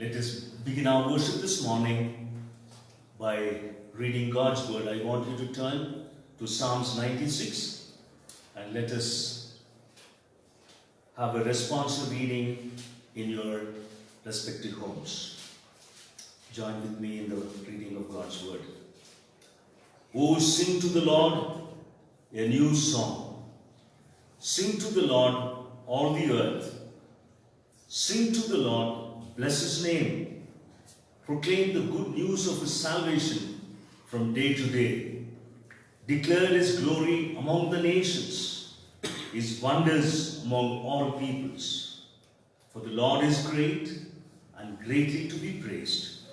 Let us begin our worship this morning by reading God's word. I want you to turn to Psalms 96 and let us have a responsive reading in your respective homes. Join with me in the reading of God's word. Oh, sing to the Lord a new song. Sing to the Lord, all the earth. Sing to the Lord, bless his name. Proclaim the good news of his salvation from day to day. Declare his glory among the nations, his wonders among all peoples. For the Lord is great and greatly to be praised.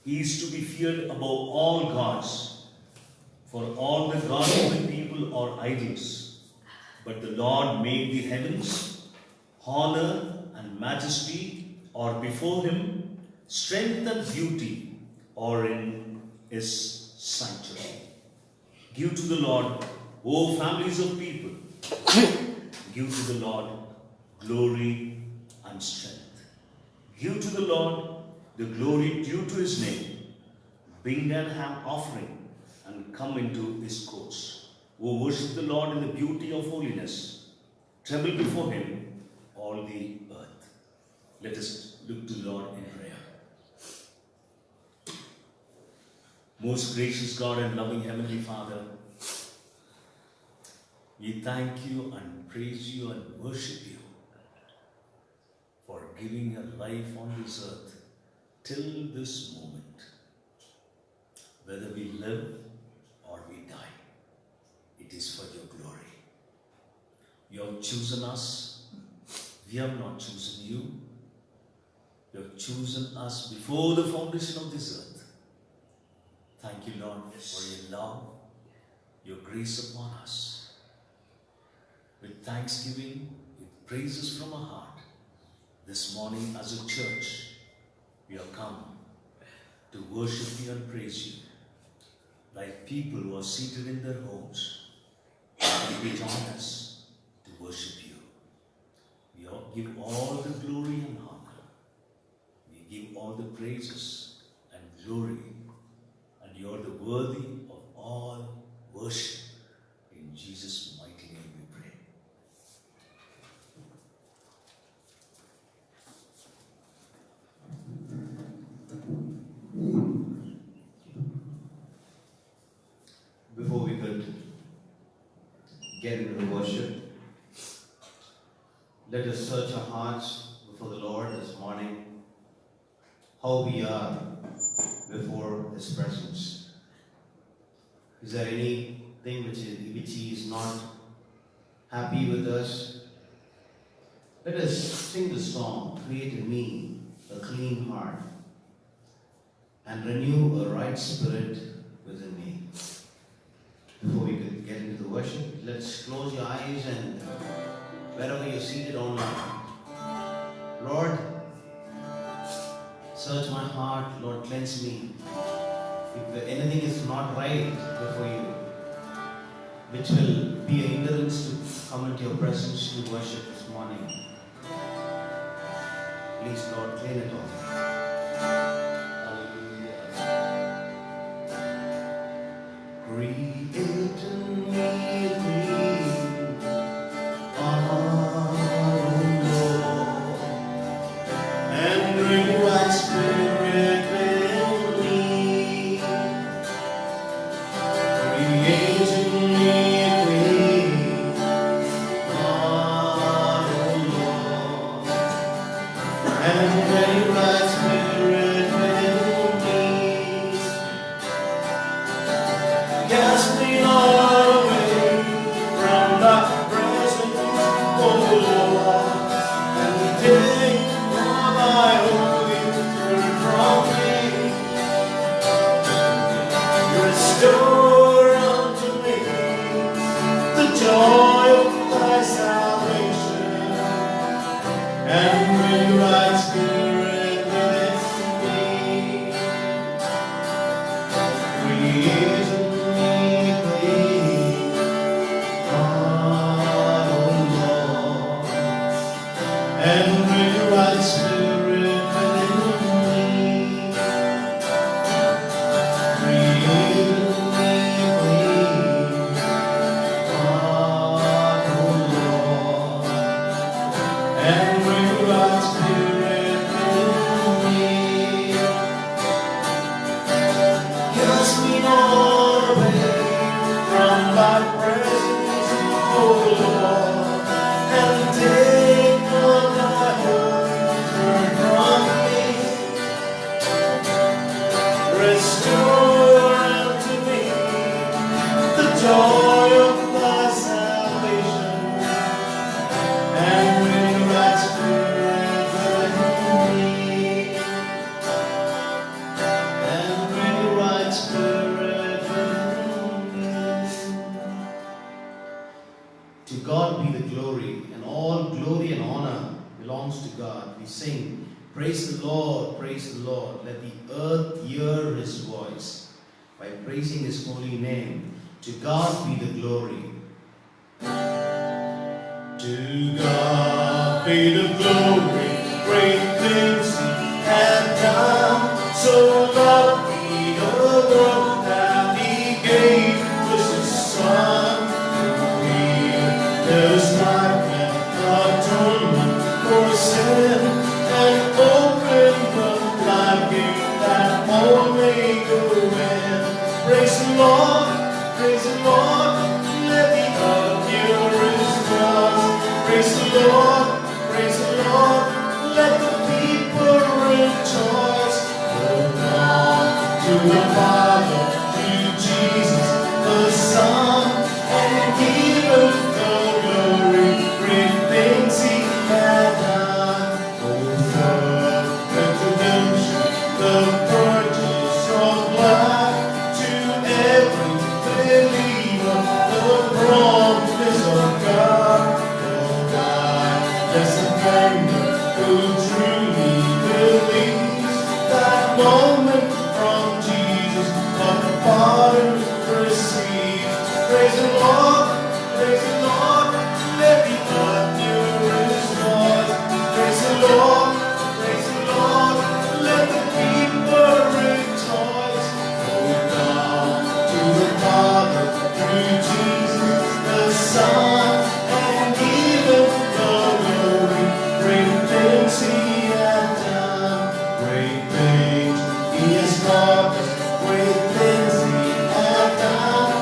He is to be feared above all gods. For all the gods of the people are idols. But the Lord made the heavens. Honor and majesty are before him. Strength and beauty are in his sanctuary. Give to the Lord, O families of people. Give to the Lord glory and strength. Give to the Lord the glory due to his name. Bring an offering and come into his courts. O worship the Lord in the beauty of holiness. Tremble before him, all the earth. Let us look to the Lord in prayer. Most gracious God and loving Heavenly Father, we thank you and praise you and worship you for giving a life on this earth till this moment. Whether we live or we die, it is for your glory. You have chosen us. We have not chosen you. You have chosen us before the foundation of this earth. Thank you, Lord, for your love, your grace upon us. With thanksgiving, with praises from our heart, this morning as a church, we have come to worship you and praise you. Like people who are seated in their homes, we join us to worship you. We all give all the glory and honor. We give all the praises and glory. And you are the worthy of all worship. In Jesus' mighty name we pray. Before we could get into the worship, let us search our hearts before the Lord this morning, how we are before his presence. Is there anything which he is not happy with us? Let us sing the song, Create in me a clean heart and renew a right spirit within me. Before we could get into the worship, let's close your eyes and wherever you're seated online, Lord, search my heart, Lord, cleanse me. If anything is not right before you, which will be a hindrance to come into your presence to worship this morning, please, Lord, clean it all. Create in me a clean heart, Lord, and bring right spirit within me. Create in me a clean heart, Lord, and bring right spirit within me. Cast me all away from thy presence, O Lord, and take all thy Holy Spirit from me. Restore unto me the joy of thy salvation, and bring right spirit within praise the Lord. Let the earth hear his voice. By praising his holy name, to God be the glory. To God be the glory, great things he hath done. So loved he the world that he gave us his Son. There is life and atonement for sin, and open the life gate that all may go in. Praise the Lord, praise the Lord, let the earth hear his voice. Praise the Lord, praise the Lord, let the people rejoice. Oh God, to the Father, to Jesus, the Son, and give him the glory, great things he hath done. Oh, the redemption, the purchase of blood, to every believer, the promise of God. Oh God, bless the friend who truly believes that moment from Jesus, what the Father receives. Praise the Lord, praise the Lord, let the earth hear his voice. Praise the Lord, praise the Lord, let the people rejoice. Oh God, to the Father, through Jesus, the Son, and give him the glory, great things he hath done. Great things he has taught us, great things he hath done,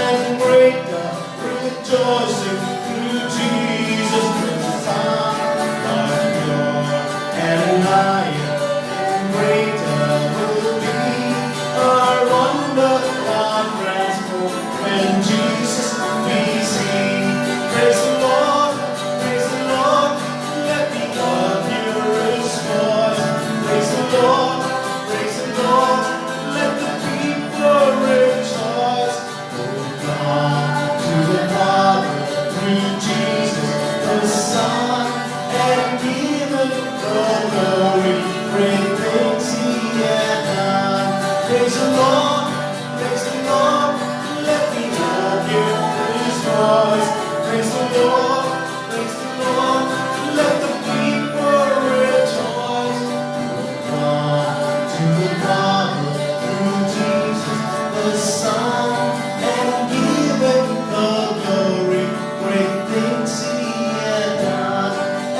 and greater rejoicing through Jesus the Son. But pure and higher and greater will be our wonder, our transport, when Jesus we see. Praise the Lord, praise the Lord, let the earth hear his voice. Praise the Lord, praise the Lord, let the people rejoice. Oh God, to the Father, through Jesus the Son, and give him the glory, great things he hath done. Praise the Lord, praise the Lord, let the earth hear his voice. Praise the Lord, praise the Lord, let the people rejoice. God, to the Father, through Jesus the Son, and give him the glory, great things he hath done,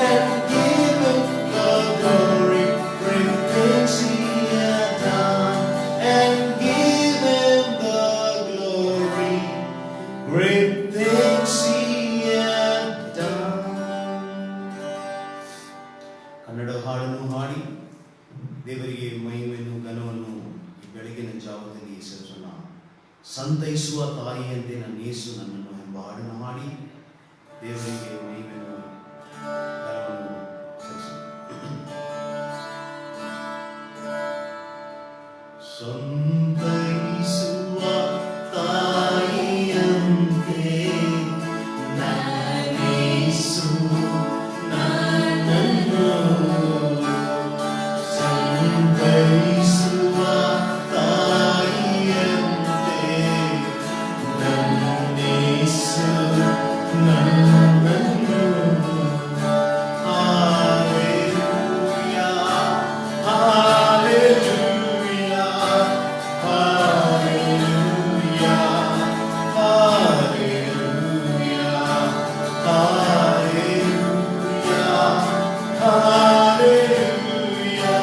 and give him the glory, great things he hath done, and give him the glory, great things he hath done. Kannada ಹಾಡನ್ನು ಹಾಡಿ ದೇವರಿಗೆ ಮಹಿಮೆಯನ್ನು ಘನವನ್ನು ಈ ಬೆಳಗಿನ ಜಾವದಲ್ಲಿ ಸಲ್ಲಿಸೋಣ. ಸಂತೈಸುವ ತಾಯಿಯಂತೆ ನನ್ನ ಯೇಸು ನನ್ನನ್ನು ಎಂಬ ಹಾಡನ್ನು ಹಾಡಿ ದೇವರಿಗೆ ಮಹಿಮೆಯನ್ನು ಘನವನ್ನು ಸಲ್ಲಿಸೋಣ. ಸಂತೈಸುವ ತಾಯಿಯಂತೆ ನನ್ನ ಯೇಸು ನನ್ನನ್ನು ಸಂತೈಸುವ ತಾಯಿಯಂತೆ ನನ್ನ ಯೇಸು ನನ್ನನ್ನು. Hallelujah, hallelujah, hallelujah, hallelujah, hallelujah, hallelujah, hallelujah.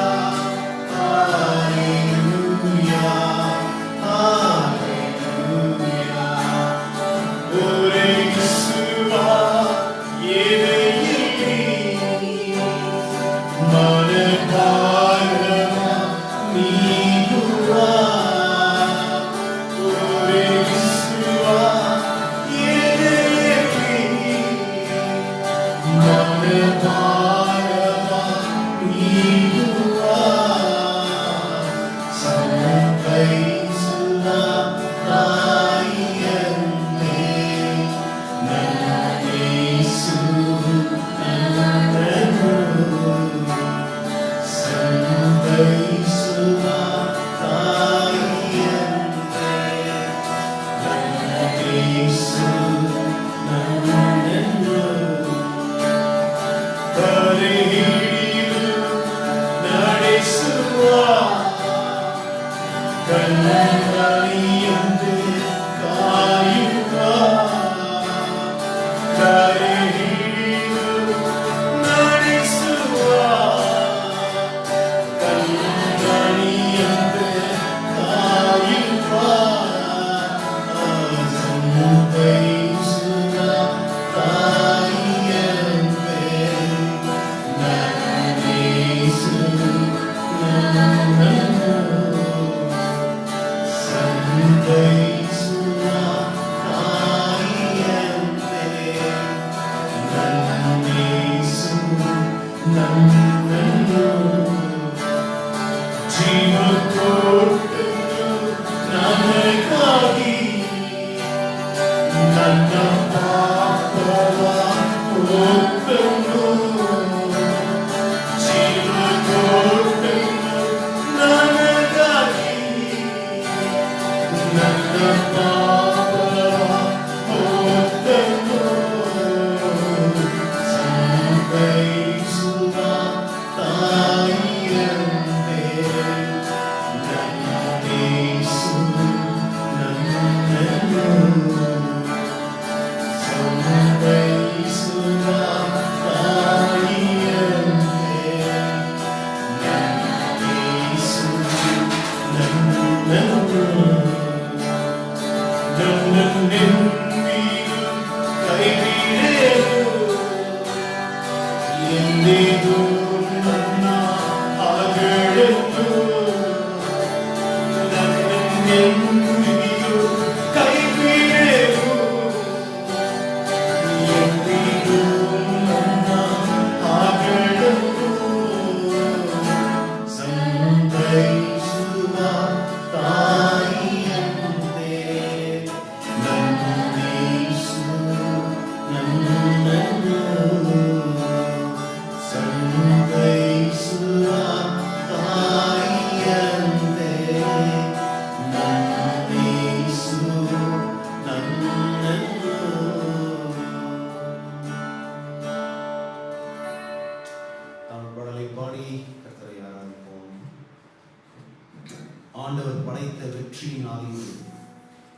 ஆண்டவர் படைத்த வெற்றியினாலே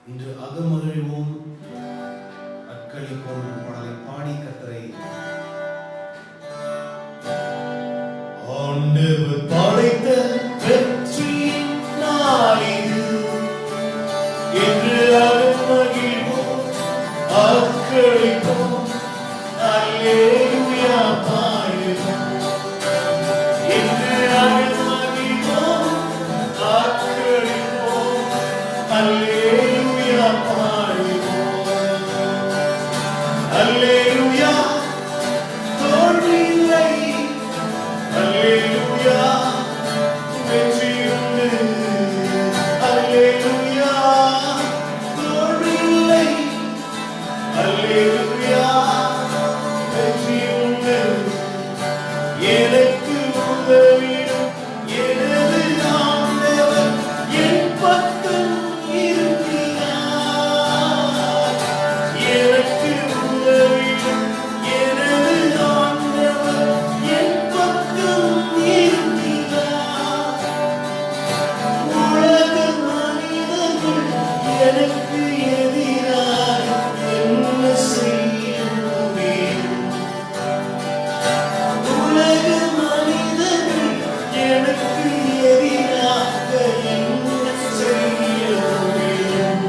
இன்று அகமகிழ்வோம் அக்களிப்போம் பாடலை பாடி கர்த்தரை ஆண்டவர் படைத்த வெற்றியினாலே இன்று அகமகிழ்வோம் அக்களிப்போம் அல்லேலூயா பாடுவோம் இன்று அகமகிழ்வோம் அக்களிப்போம் அல்லேலூயா பாடுவோம் அல்லேலூயா தோல்வியில்லை அல்லேலூயா வெற்றியுண்டு அல்லேலூயா தோல்வியில்லை அல்லேலூயா வெற்றியுண்டு எனக்கு உதவிடும் எனது ஆண்டவர் என் பக்கம் இருக்கிறார் எனக்கு உதவிடும் எனது ஆண்டவர் என் பக்கம் இருக்கிறார் உலக மனிதர்கள் எனக்கு எதிராக என்ன செய்ய முடியும் உலக மனிதர்கள் எனக்கு எதிராக என்ன செய்ய முடியும்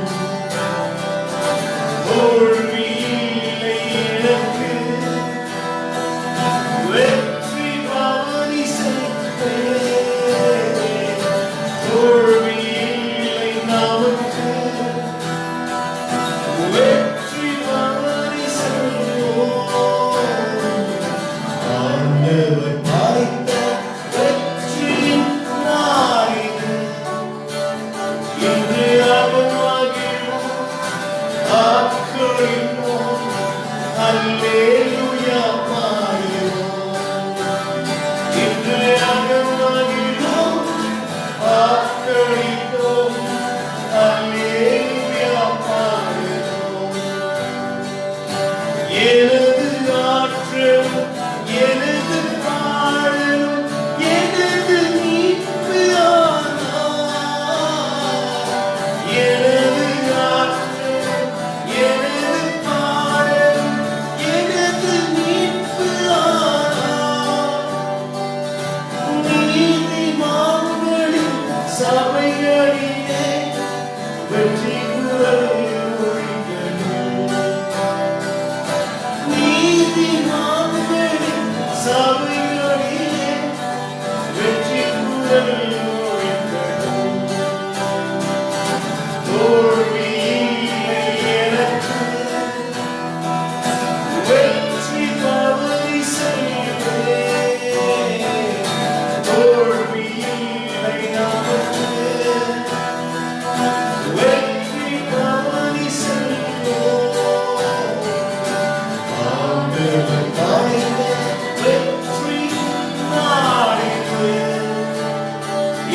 தோல்வி இல்லை எனக்கு வெற்றி வாரிசைத்தே தோல்வி இல்லை நமக்கு வெற்றி வாரிசைத்தோம் ஆண்டவர் படைத்த வெற்றியின் நாளிது இன்று அகமகிழ்வோம் அக்களிப்போம் அல்லேலூயா பாடுவோம் இன்று அகமகிழ்வோம் அக்களிப்போம் அல்லேலூயா பாடுவோம் எனது ஆற்றலும் எனது பாடலும் எனது மீட்பு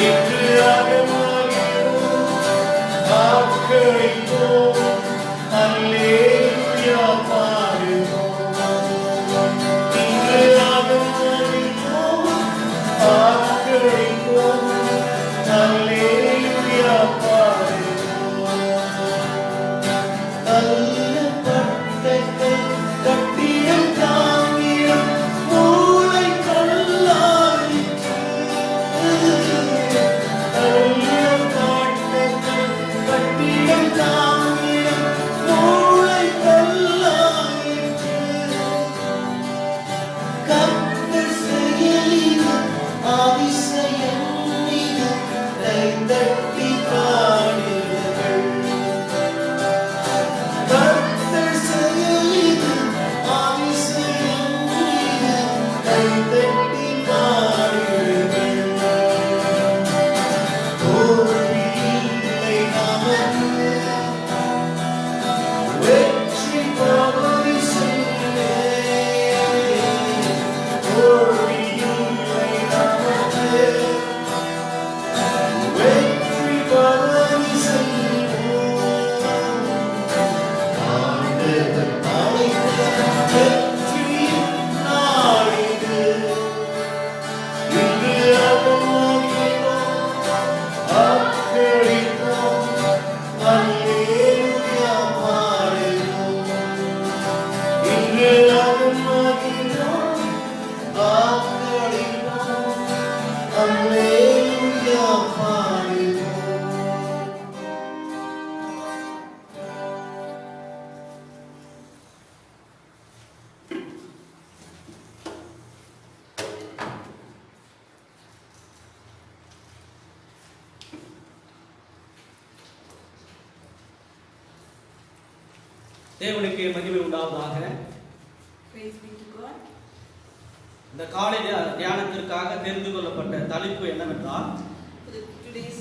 இன்று அகமகிழ்வோம், ஆட்களிப்போம், அல்லேலூயா பாடுவோம். இன்று அகமகிழ்வோம், ஆட்களிப்போம், அல்லேலூயா பாடுவோம். கட்டியம் தாங்கியம் மூளை கல்லாயிற்று. கட்டியம் தாங்கியம் மூளை கல்லாயிற்று. கர்த்தர் செயலில் அதிசயம் மிக கைதட்டி பாடுங்கள். கர்த்தர் செயலில் அதிசயம் மிக கைதட்டி பாடுங்கள். தோல்வியில்லை நமக்கு, வெற்றி பரிசில்லை. தோல்வியில்லை நமக்கு, வெற்றி பரிசில்லை. ஆண்டவர் அழைத்த வெற்றியின் நாளிது. இன்று அகமகிழ்வோம், ஆட்களிப்போம், அல்லேலூயா பாடுவோம். இன்று அகமகிழ்வோம், ஆட்களிப்போம், அல்லேலூயா பாடுவோம். தேவனுக்கு மகிமை உண்டாவதாக. Praise be to God. இந்த காலை தியானத்திற்காக தெரிந்து கொள்ளப்பட்ட தலைப்பு என்னவென்றால், For today's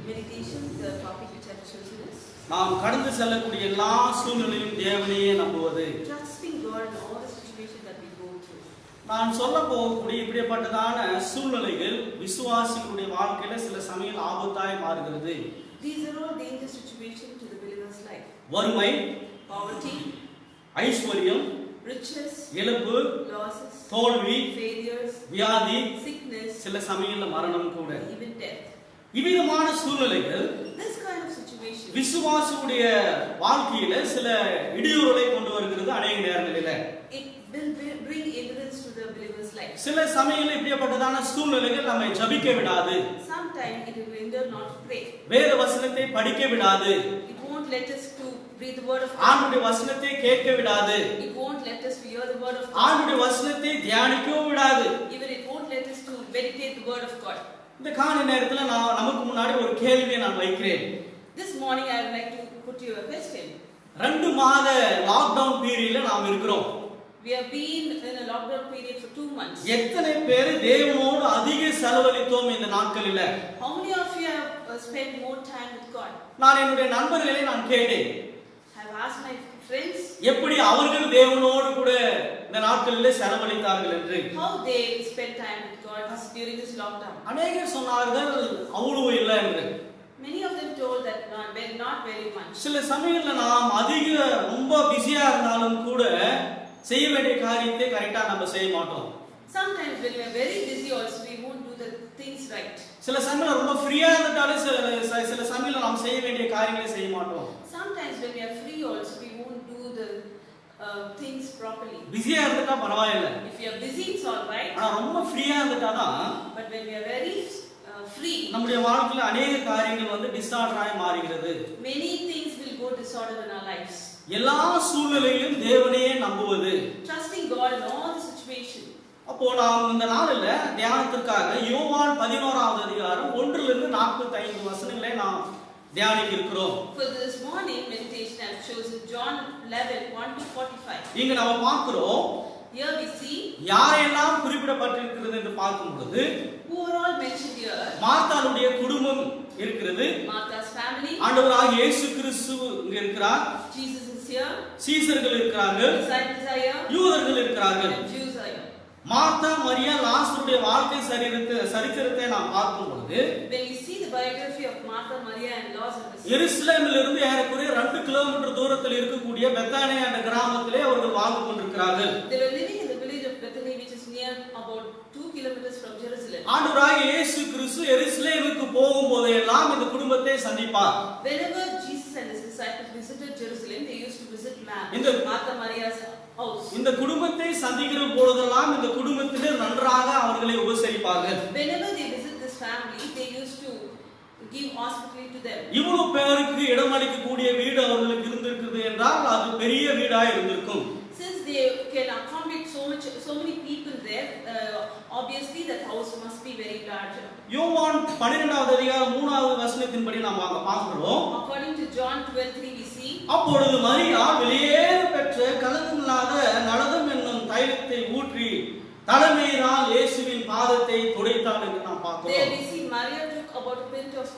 meditation, the topic which I have chosen is நாம் கடந்து செல்லக்கூடிய எல்லா சூழ்நிலையும் தேவனையே நம்புவது. trusting God in all the situations that we go through. நான் சொல்ல போகக்கூடிய இப்படிப்பட்டதான சூழ்நிலைகள் விசுவாசிகளுடைய வாழ்க்கையில சில சமயம் ஆபத்தாய் மாறுகிறது. These are all dangerous situations to the believer's life. வறுமை, Poverty, ஐஸ்வர்யம், riches, இழப்பு, losses, தோல்வி, failures, வியாதி, sickness, சில சமயங்கள்ல மரணம் கூட. even death. இவ்விதமான சூழ்நிலைகள் This kind of situation, விசுவாசியுடைய வாழ்க்கையில சில இடையூறுகளை கொண்டு வருகிறது. அநேக நேரங்களில it will bring hindrance to the believer's life. சில சமயங்களில் இப்படிப்பட்டதான சூழ்நிலைகள் நம்மை ஜபிக்க விடாது. Sometimes it will hinder not to pray. வேத வசனத்தை படிக்க விடாது. It won't let us to read the word of God. ஆண்டுடைய வசனத்தை கேட்க விடாது. It won't let us to hear the word of God. ஆண்டுடைய வசனத்தை தியானிக்கவும் விடாது. Even it won't let us to meditate the word of God. இந்த காலை நேரத்துல நான் நமக்கு முன்னாடி ஒரு கேள்வியை நான் வைக்கிறேன். This morning I would like to put you a question. 2 மாத லாக்டவுன் பீரியட்ல நாம் இருக்கிறோம். We have been in a lockdown period for 2 months. எத்தனை பேர் தேவனோடு அதிக செலவழித்தோம் இந்த நாட்களில? How many of you have spent more time with God? நான் என்னுடைய நண்பர்களை நான் கேட்டேன். I have asked my friends எப்படி அவர்கள் தேவனோடு கூட இந்த நாட்களிலே செலவழித்தார்கள் என்று. how they spent time with God during this lockdown. அநேகர் சொன்னார்கள் அவ்வளவு இல்லை என்று. Many of them told that not very much. சில சமயங்கள்ல நாம் அதிக ரொம்ப பிஸியா இருந்தாலும் கூட செய்ய வேண்டிய காரியத்தை கரெக்டா நம்ம செய்ய மாட்டோம். Sometimes when we are very busy also we won't do the things right. சில சமயங்கள்ல ரொம்ப ஃப்ரீயா இருந்துட்டாலே சில சமயங்கள்ல நாம் செய்ய வேண்டிய காரியங்களை செய்ய மாட்டோம். Sometimes when we are free also we won't do the things properly. பிஸியா இருந்துட்டா பரவாயில்லை. If we are busy it's all right. ஆனா ரொம்ப ஃப்ரீயா இருந்துட்டாதான் But when we are very free, நம்முடைய வாழ்க்கையில அநேக காரியங்கள் வந்து டிஸார்டராய் மாறுகிறது. many things will go disorder in our lives. எல்லா சூழ்நிலையிலும் தேவனையே நம்புவது. Trusting God in all the situation. அப்போ நாம் இந்த நாளில் தியானத்திற்காக யோவான் 11வது அதிகாரம் 1-45 வசனங்களை நாம் தியானிக்க இருக்கிறோம். For this morning meditation I have chosen John 11:1-45. இங்க நாம பார்க்கிறோம். Here we see யாரெல்லாம் குறிப்பிடப்பட்டிருக்கிறது என்று பார்க்கும் பொழுது who are all mentioned here. மார்த்தாளுடைய குடும்பம் இருக்கிறது. Martha's family. ஆண்டவராகிய இயேசு கிறிஸ்து இங்க இருக்கிறார். Jesus is here. சீசர்கள் இருக்கிறார்கள். Disciples are here. யூதர்கள் இருக்கிறார்கள். And Jews are here. Martha Maria லாசருடைய வாழ்க்கை சரித்திரத்தை நாம் பார்க்கும் பொழுது when we see the biography of Martha, Maria and Lazarus, எருசலேமில் இருந்து ஏறக்குறைய 2 கிலோமீட்டர் தூரத்தில் இருக்கக்கூடிய பெத்தானியா என்ற கிராமத்திலே அவர்கள் வாழ்ந்து கொண்டிருக்கிறார்கள். they were living in the village of Bethany, which is near about 2 kilometers from Jerusalem. ஆண்டவராகிய இயேசு கிறிஸ்து எருசலேமுக்கு போகும்போதெல்லாம் இந்த குடும்பத்தை சந்திப்பார். Whenever Jesus and his disciples visited Jerusalem, they used to visit Martha, Maria's house. இந்த குடும்பத்தை சந்திக்கிற பொழுதெல்லாம் இந்த குடும்பத்திலே நன்றாக அவர்களை உபசரிப்பார்கள். Whenever they visit this family, they used to give hospitality to them. இவ்வளவு பேருக்கு இடமளிக்கக்கூடிய வீடு அவர்களுக்கு இருந்திருக்கிறது என்றால் அது பெரிய வீடாக இருந்திருக்கும். Since they can accommodate so many people there, obviously that house must be very large. யோவான் 12வது அதிகாரம் 3வது வசனத்தின்படி நாம் பார்க்கிறோம். According to John 12:3 we see, அப்பொழுது மரியா வெளியேற பெற்ற கலங்கமில்லாத நலதம் என்னும் தைலத்தை ஊற்றி தலைமையினால் இயேசுவின் பாதத்தை துடைத்தாள் என்று நாம் there பார்க்கிறோம். we see Maria took about a pint of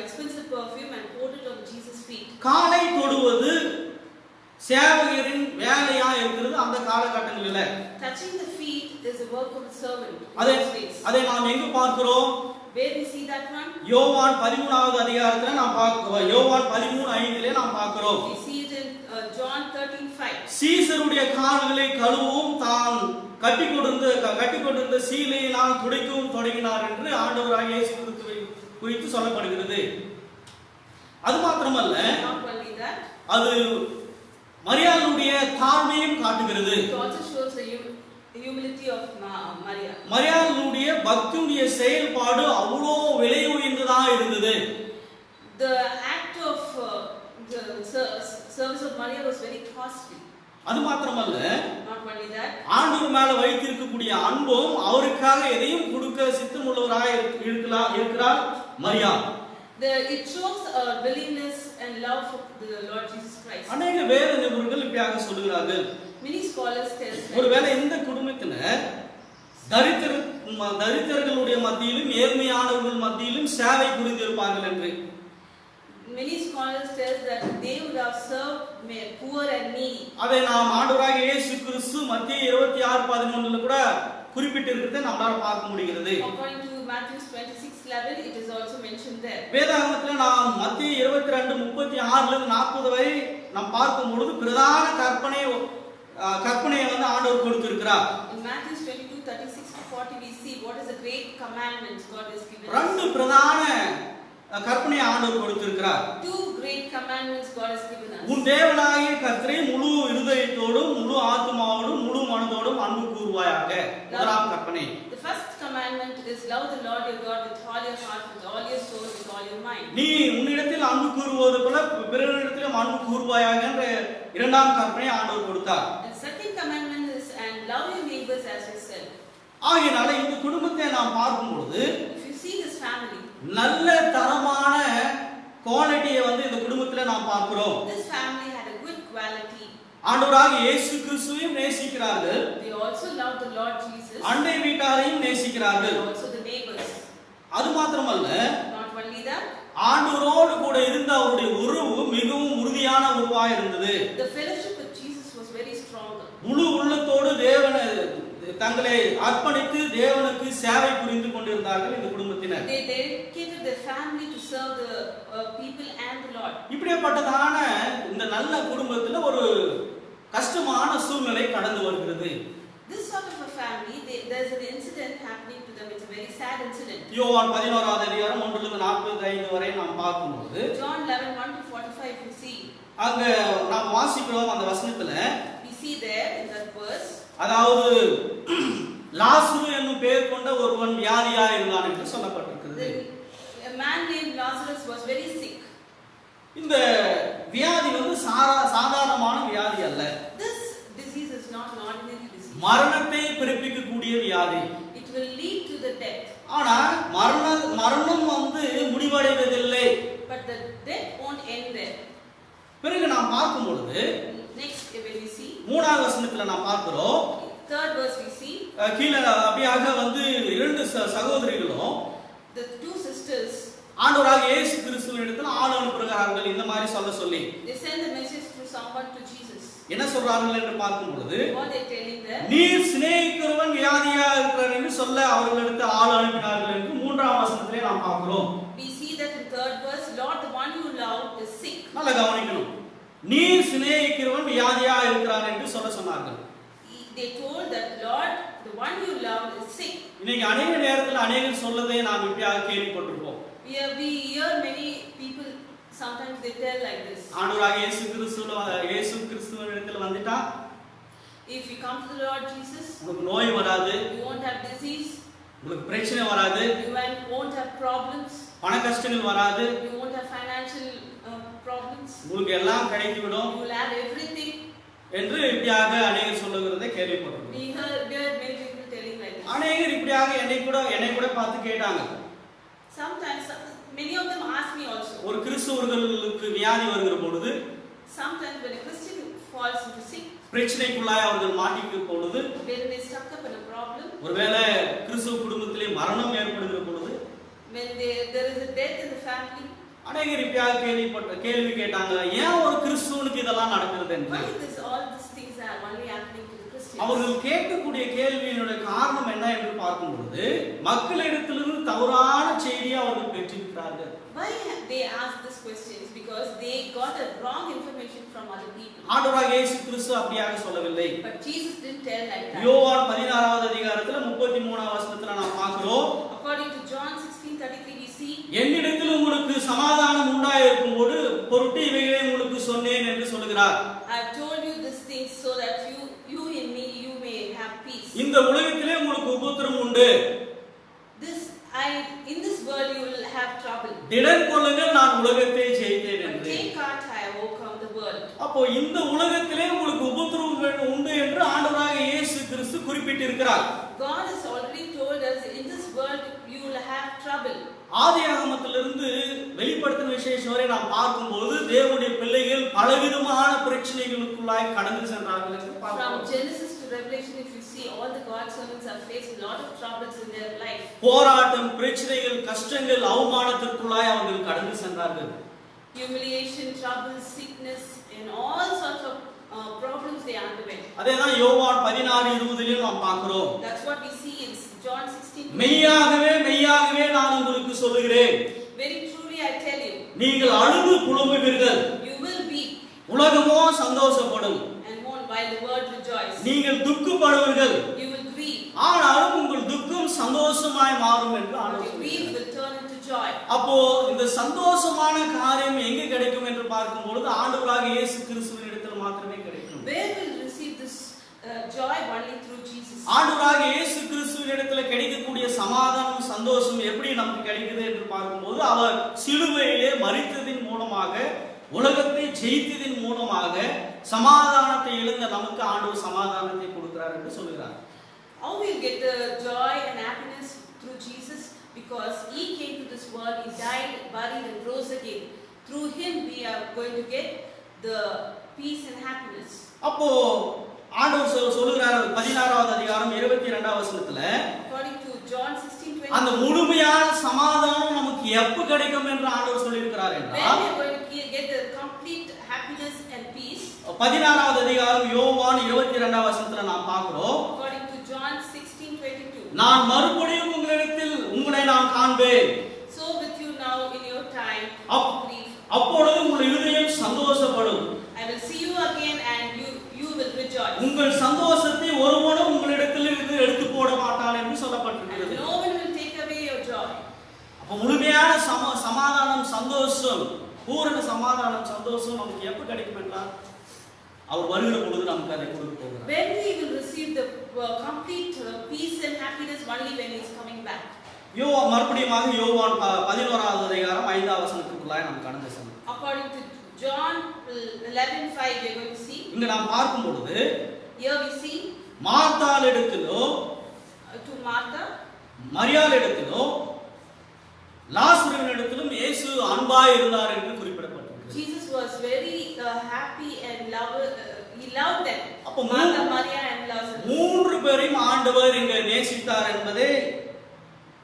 expensive perfume and poured it on Jesus' feet. காலை தொடுவது சேவகரின் வேலையா இருக்கிறது அந்த காலகட்டங்களில. Touching the feet is the work of a servant. அதை நாம் எங்க பார்க்கிறோம்? Where we see that one? யோவான் 13வது அதிகாரத்துல நாம் பார்க்கிறோம். யோவான் 13:5 நாம் பார்க்கிறோம். We see it in John 13:5. சீசருடைய கால்களை கழுவும் தான் கட்டிக்கொண்டிருந்த சீலையினால் துடைக்கவும் தொடங்கினார் என்று ஆண்டவராகிய இயேசு கிறிஸ்துவை குறித்து சொல்லப்படுகிறது. அது மாத்திரமல்ல, Not only that, அது மரியாளுடைய தாழ்மையும் காட்டுகிறது. it also shows the humility of Maria. மரியாளுடைய பக்தியுடைய செயல்பாடு அவ்வளோ விலை உயர்ந்ததா இருந்தது. The act of the service of Maria was very costly. அது மாத்திரமல்ல, Not only that, ஆண்டவர் மேல வைத்திருக்கக்கூடிய அன்பும் அவருக்காக எதையும் கொடுக்க சித்தமுள்ளவராக இருக்கிறார் Maria. it shows a willingness and love for the Lord Jesus Christ. அநேக வேத நிபுணர்கள் இப்படியாக சொல்கிறார்கள். Many scholars tell ஒருவேளை இந்த குடும்பத்துல தரித்திரர்களுடைய மத்தியிலும் ஏழ்மையானவர்கள் மத்தியிலும் சேவை புரிந்திருப்பார்கள் என்று. Many scholars tell that they would have served poor and needy. அதை நாம் ஆண்டவராகிய இயேசு கிறிஸ்து மத்திய 26:11 கூட குறிப்பிட்டிருக்கிறதை நம்மால பார்க்க முடிகிறது. According to Matthew 26:11, it is also mentioned there. வேதாகமத்துல நாம் மத்திய 22:36 40 வரை நாம் பார்க்கும் பொழுது பிரதான கற்பனையை வந்து ஆண்டவர் கொடுத்திருக்கிறார். In Matthew 22:36-40 we see what is the great commandments God has given us. ரெண்டு பிரதான கற்பனையை ஆண்டவர் கொடுத்திருக்கிறார். Two great commandments God has given us. உன் தேவனாகிய கர்த்தரை முழு இருதயத்தோடும் முழு ஆத்துமாவோடும் முழு மனதோடும் அன்பு கூர்வாயாக. முதலாம் கற்பனை. The first commandment is love the Lord your God with all your heart, with all your soul, with all your mind. நீ உன்னிடத்தில் அன்பு கூறுவது போல பிறரிடத்திலும் அன்பு கூர்வாயாக என்ற இரண்டாம் கற்பனையை ஆண்டவர் கொடுத்தார். And second commandment is and love your neighbors as yourself. ஆகையினால இந்த குடும்பத்தை நாம் பார்க்கும் பொழுது If you see this family, நல்ல தரமான குவாலிட்டியை வந்து இந்த குடும்பத்துல நாம் பார்க்கிறோம். this family had a good quality. ஆண்டவராகிய இயேசு கிறிஸ்துவையும் நேசிக்கிறார்கள். They also loved the Lord Jesus. அண்டை வீட்டாரையும் நேசிக்கிறார்கள். And also the neighbors. அது மாத்திரமல்ல, Not only that, ஆண்டவரோடு கூட இருந்த அவருடைய உறவு மிகவும் உறுதியான உறவாக இருந்தது. the fellowship with Jesus was very strong. முழு உள்ளத்தோடு தங்களை அர்ப்பணித்து தேவனுக்கு சேவை புரிந்து கொண்டிருந்தார்கள் இந்த குடும்பத்தினர். They dedicated their family to serve the people and the Lord. இப்படிப்பட்டதான இந்த நல்ல குடும்பத்துல ஒரு கஷ்டமான சூழ்நிலை கடந்து வருகிறது. This sort of a family, there's an incident happening to them. It's a very sad incident. யோவான் 11வது அதிகாரம் 1-45 வரை நாம் பார்க்கும்போது John 11:1-45 we see. அங்க நாம் வாசிக்கிறோம் அந்த வசனத்துல. We see there in that verse. அதாவது லாசரு என்னும் பெயர் கொண்ட ஒருவன் வியாதியா இருந்தான் என்று சொல்லப்பட்டிருக்கிறது. A man named Lazarus was very sick. இந்த வியாதி வந்து சாதாரணமான வியாதி அல்ல. This disease is not an ordinary disease. மரணத்தை பிறப்பிக்கக்கூடிய வியாதி. It will lead to the death. ஆனா மரணம் வந்து முடிவடைவதில்லை. But the death won't end there. பிறகு நாம் பார்க்கும் பொழுது Next when we see 3வது வசனத்துல நாம் பார்க்கிறோம். third verse we see கீழே அப்படியாக வந்து இரண்டு சகோதரிகளும் the two sisters, ஆண்டவராகிய இயேசு கிறிஸ்துவின் இடத்துல ஆள் அனுப்புகிறார்கள் இந்த மாதிரி சொல்லி they send the message to someone to Jesus. என்ன சொல்றார்கள் என்று பார்க்கும் பொழுது, What they're telling them, நீர் சிநேகிக்கிறவன் வியாதியா இருக்கிறார் என்று சொல்ல அவர்களுக்கு ஆள் அனுப்பினார்கள் என்று 3ஆம் வசனத்திலே நாம் பார்க்கிறோம். we see that in 3rd verse, Lord, the one you love is sick. நல்ல கவனிக்கணும். நீர் சிநேகிக்கிறவன் வியாதியா இருக்கிறார் என்று சொல்ல சொன்னார்கள். They told that, Lord, the one you love is sick. இன்னைக்கு அநேக நேரத்தில் அநேகர் சொல்லதை நாம் இப்படியாக கேள்விப்பட்டிருப்போம். We hear many people, sometimes they tell like this. ஆண்டவராகிய இயேசு கிறிஸ்துவினிடத்தில் வந்துட்டா, If you come to the Lord Jesus, உங்களுக்கு நோய் வராது, you won't have disease, உங்களுக்கு பிரச்சனை வராது, you won't have problems, பண கஷ்டங்கள் வராது, you won't have financial problems, உங்களுக்கு எல்லாம் கிடைத்துவிடும் you will have everything. என்று இப்படியாக அநேகர் சொல்லுகிறதை கேள்விப்பட்டிருக்கோம். We heard many people telling like this. அநேகர் இப்படியாக என்னை கூட பார்த்து கேட்டாங்க. Sometimes many of them ask me also. ஒரு கிறிஸ்தவர்களுக்கு வியாதி வருகிற பொழுது, Sometimes when a Christian falls into sick, பிரச்சனைக்குள்ளாய் அவர்கள் மாட்டிக்கும் பொழுது, when they stuck up in a problem, ஒருவேளை கிறிஸ்தவ குடும்பத்திலே மரணம் ஏற்படுகிற பொழுது, when there is a death in the family, அநேகர் இப்படியாக கேள்வி கேட்டாங்க, ஏன் ஒரு கிறிஸ்துவனுக்கு இதெல்லாம் நடக்கிறது என்று. why all these things are only happening to the Christians? அவர்கள் கேட்கக்கூடிய கேள்வியினுடைய காரணம் என்ன என்று பார்க்கும் பொழுது, மக்களிடத்திலிருந்து தவறான செய்தியை அவர்கள் பெற்றிருக்கிறார்கள். Why they ask these questions? Because they got a wrong information from other people. ஆண்டவராகிய இயேசு கிறிஸ்து அப்படியாக சொல்லவில்லை. But Jesus didn't tell like that. யோவான் 16வது அதிகாரத்துல 33ஆம் வசனத்துல நாம் பார்க்கிறோம். According to John 16:33 we see, என்னிடத்தில் உங்களுக்கு சமாதானம் உண்டாயிருக்கும் பொருட்டு இவைகளை உங்களுக்கு சொன்னேன் என்று சொல்கிறார். I have told you these things so that you in me you may have peace. இந்த உலகத்திலே உங்களுக்கு உபத்திரம் உண்டு. In this world you will have trouble. திடன் கொள்ளுங்கள், நான் உலகத்தை ஜெயித்தேன் என்று. Take heart, I have overcome the world. அப்போ இந்த உலகத்திலே உங்களுக்கு உபத்திரவங்கள் உண்டு என்று ஆண்டவராகிய இயேசு கிறிஸ்து குறிப்பிட்டிருக்கிறார். God has already told us in this world you will have trouble. ஆதியாகமத்திலிருந்து வெளிப்படுத்தின விசேஷம் வரை நாம் பார்க்கும்போது தேவனுடைய பிள்ளைகள் பலவிதமான பிரச்சனைகளுக்குள்ளாய் கடந்து சென்றார்கள் என்று பார்க்கிறோம். From Genesis to Revelation, if you see, all the God's servants have faced a lot of troubles in their life. போராட்டம், பிரச்சனைகள், கஷ்டங்கள், அவமானத்திற்குள்ளாய் அவர்கள் கடந்து சென்றார்கள். Humiliation, trouble, sickness, and all sorts of problems they underwent. அதேதான் யோவான் 16:20 நாம் பார்க்கிறோம். That's what we see in John 16. மெய்யாகவே மெய்யாகவே நான் உங்களுக்கு சொல்லுகிறேன், Very truly I tell you, நீங்கள் அழுது புலம்புவீர்கள், you will weep உலகமோ சந்தோஷப்படும். and mourn while the world rejoices. நீங்கள் துக்கப்படுவீர்கள், You will grieve, ஆனாலும் உங்கள் துக்கம் சந்தோஷமாய் மாறும் என்று but ஆண்டவர் your grief சொல்கிறார். will turn into joy. அப்போ இந்த சந்தோஷமான காரியம் எங்கே கிடைக்கும் என்று பார்க்கும் பொழுது ஆண்டவராகிய இயேசு கிறிஸ்துவின் இடத்தில் மாத்திரமே கிடைக்கும். Where will receive this joy? Only through Jesus. ஆண்டவராகிய இயேசு கிறிஸ்துவின் இடத்துல கிடைக்கக்கூடிய சமாதானம், சந்தோஷம் எப்படி நமக்கு கிடைக்குது என்று பார்க்கும்போது, அவர் சிலுவையிலே மரித்ததின் மூலமாக, உலகத்தை ஜெயித்ததின் மூலமாக சமாதானத்தை இழந்த நமக்கு ஆண்டவர் சமாதானத்தை கொடுக்கிறார் என்று சொல்கிறார். How we get the joy and happiness through Jesus? Because he came to this world, he died, buried and rose again. Through him we are going to get the peace and happiness. அப்போ ஆண்டவர் சொல்கிறார் 16வது அதிகாரம் 22வது வசனத்துல, According to John 16:20, அந்த முழுமையான சமாதானம் நமக்கு எப்ப கிடைக்கும் என்று ஆண்டவர் சொல்லியிருக்கிறார் when என்றால், we are going to get the complete happiness and peace. 16வது அதிகாரம் யோவான் 22வது வசனத்துல நாம் பார்க்கிறோம். According to John 16:22, நான் மறுபடியும் உங்களை நான் காண்பேன், so with you now in your time Up. of grief, அப்பொழுது உங்கள் இருதயம் சந்தோஷப்படும், I will see you again and you will rejoice. உங்கள் சந்தோஷத்தை ஒருவனும் உங்களிடத்தில் இருந்து எடுத்து போட மாட்டான் என்று And சொல்லப்பட்டிருக்கிறது. no one will take away your joy. அப்ப முழுமையான சமாதானம், சந்தோஷம், பூரண சமாதானம், சந்தோஷம் நமக்கு எப்ப கிடைக்கும் என்றால் அவர் வருகிற பொழுது நமக்கு அதை கொடுக்க போகிறார். When we will receive the complete peace and happiness only when he is coming back. மறுபடியும் யோவான் 11வது அதிகாரம் 5வது வசனத்துக்குள்ளாய் நாம் கடந்து செல்வோம். According to John 11:5 we are going to see. இங்க நாம் பார்க்கும் பொழுது, Here we see மார்த்தாள் இடத்திலோ, to Martha, மரியாள் இடத்திலோ, லாசருவின் இடத்திலும் இயேசு அன்பாய் இருந்தார் என்று குறிப்பிடப்பட்டிருக்கிறது. Jesus was very happy and he loved them. அப்போ Martha, Maria and Lazarus. மூன்று பேரையும் ஆண்டவர் இங்க நேசித்தார் என்பதே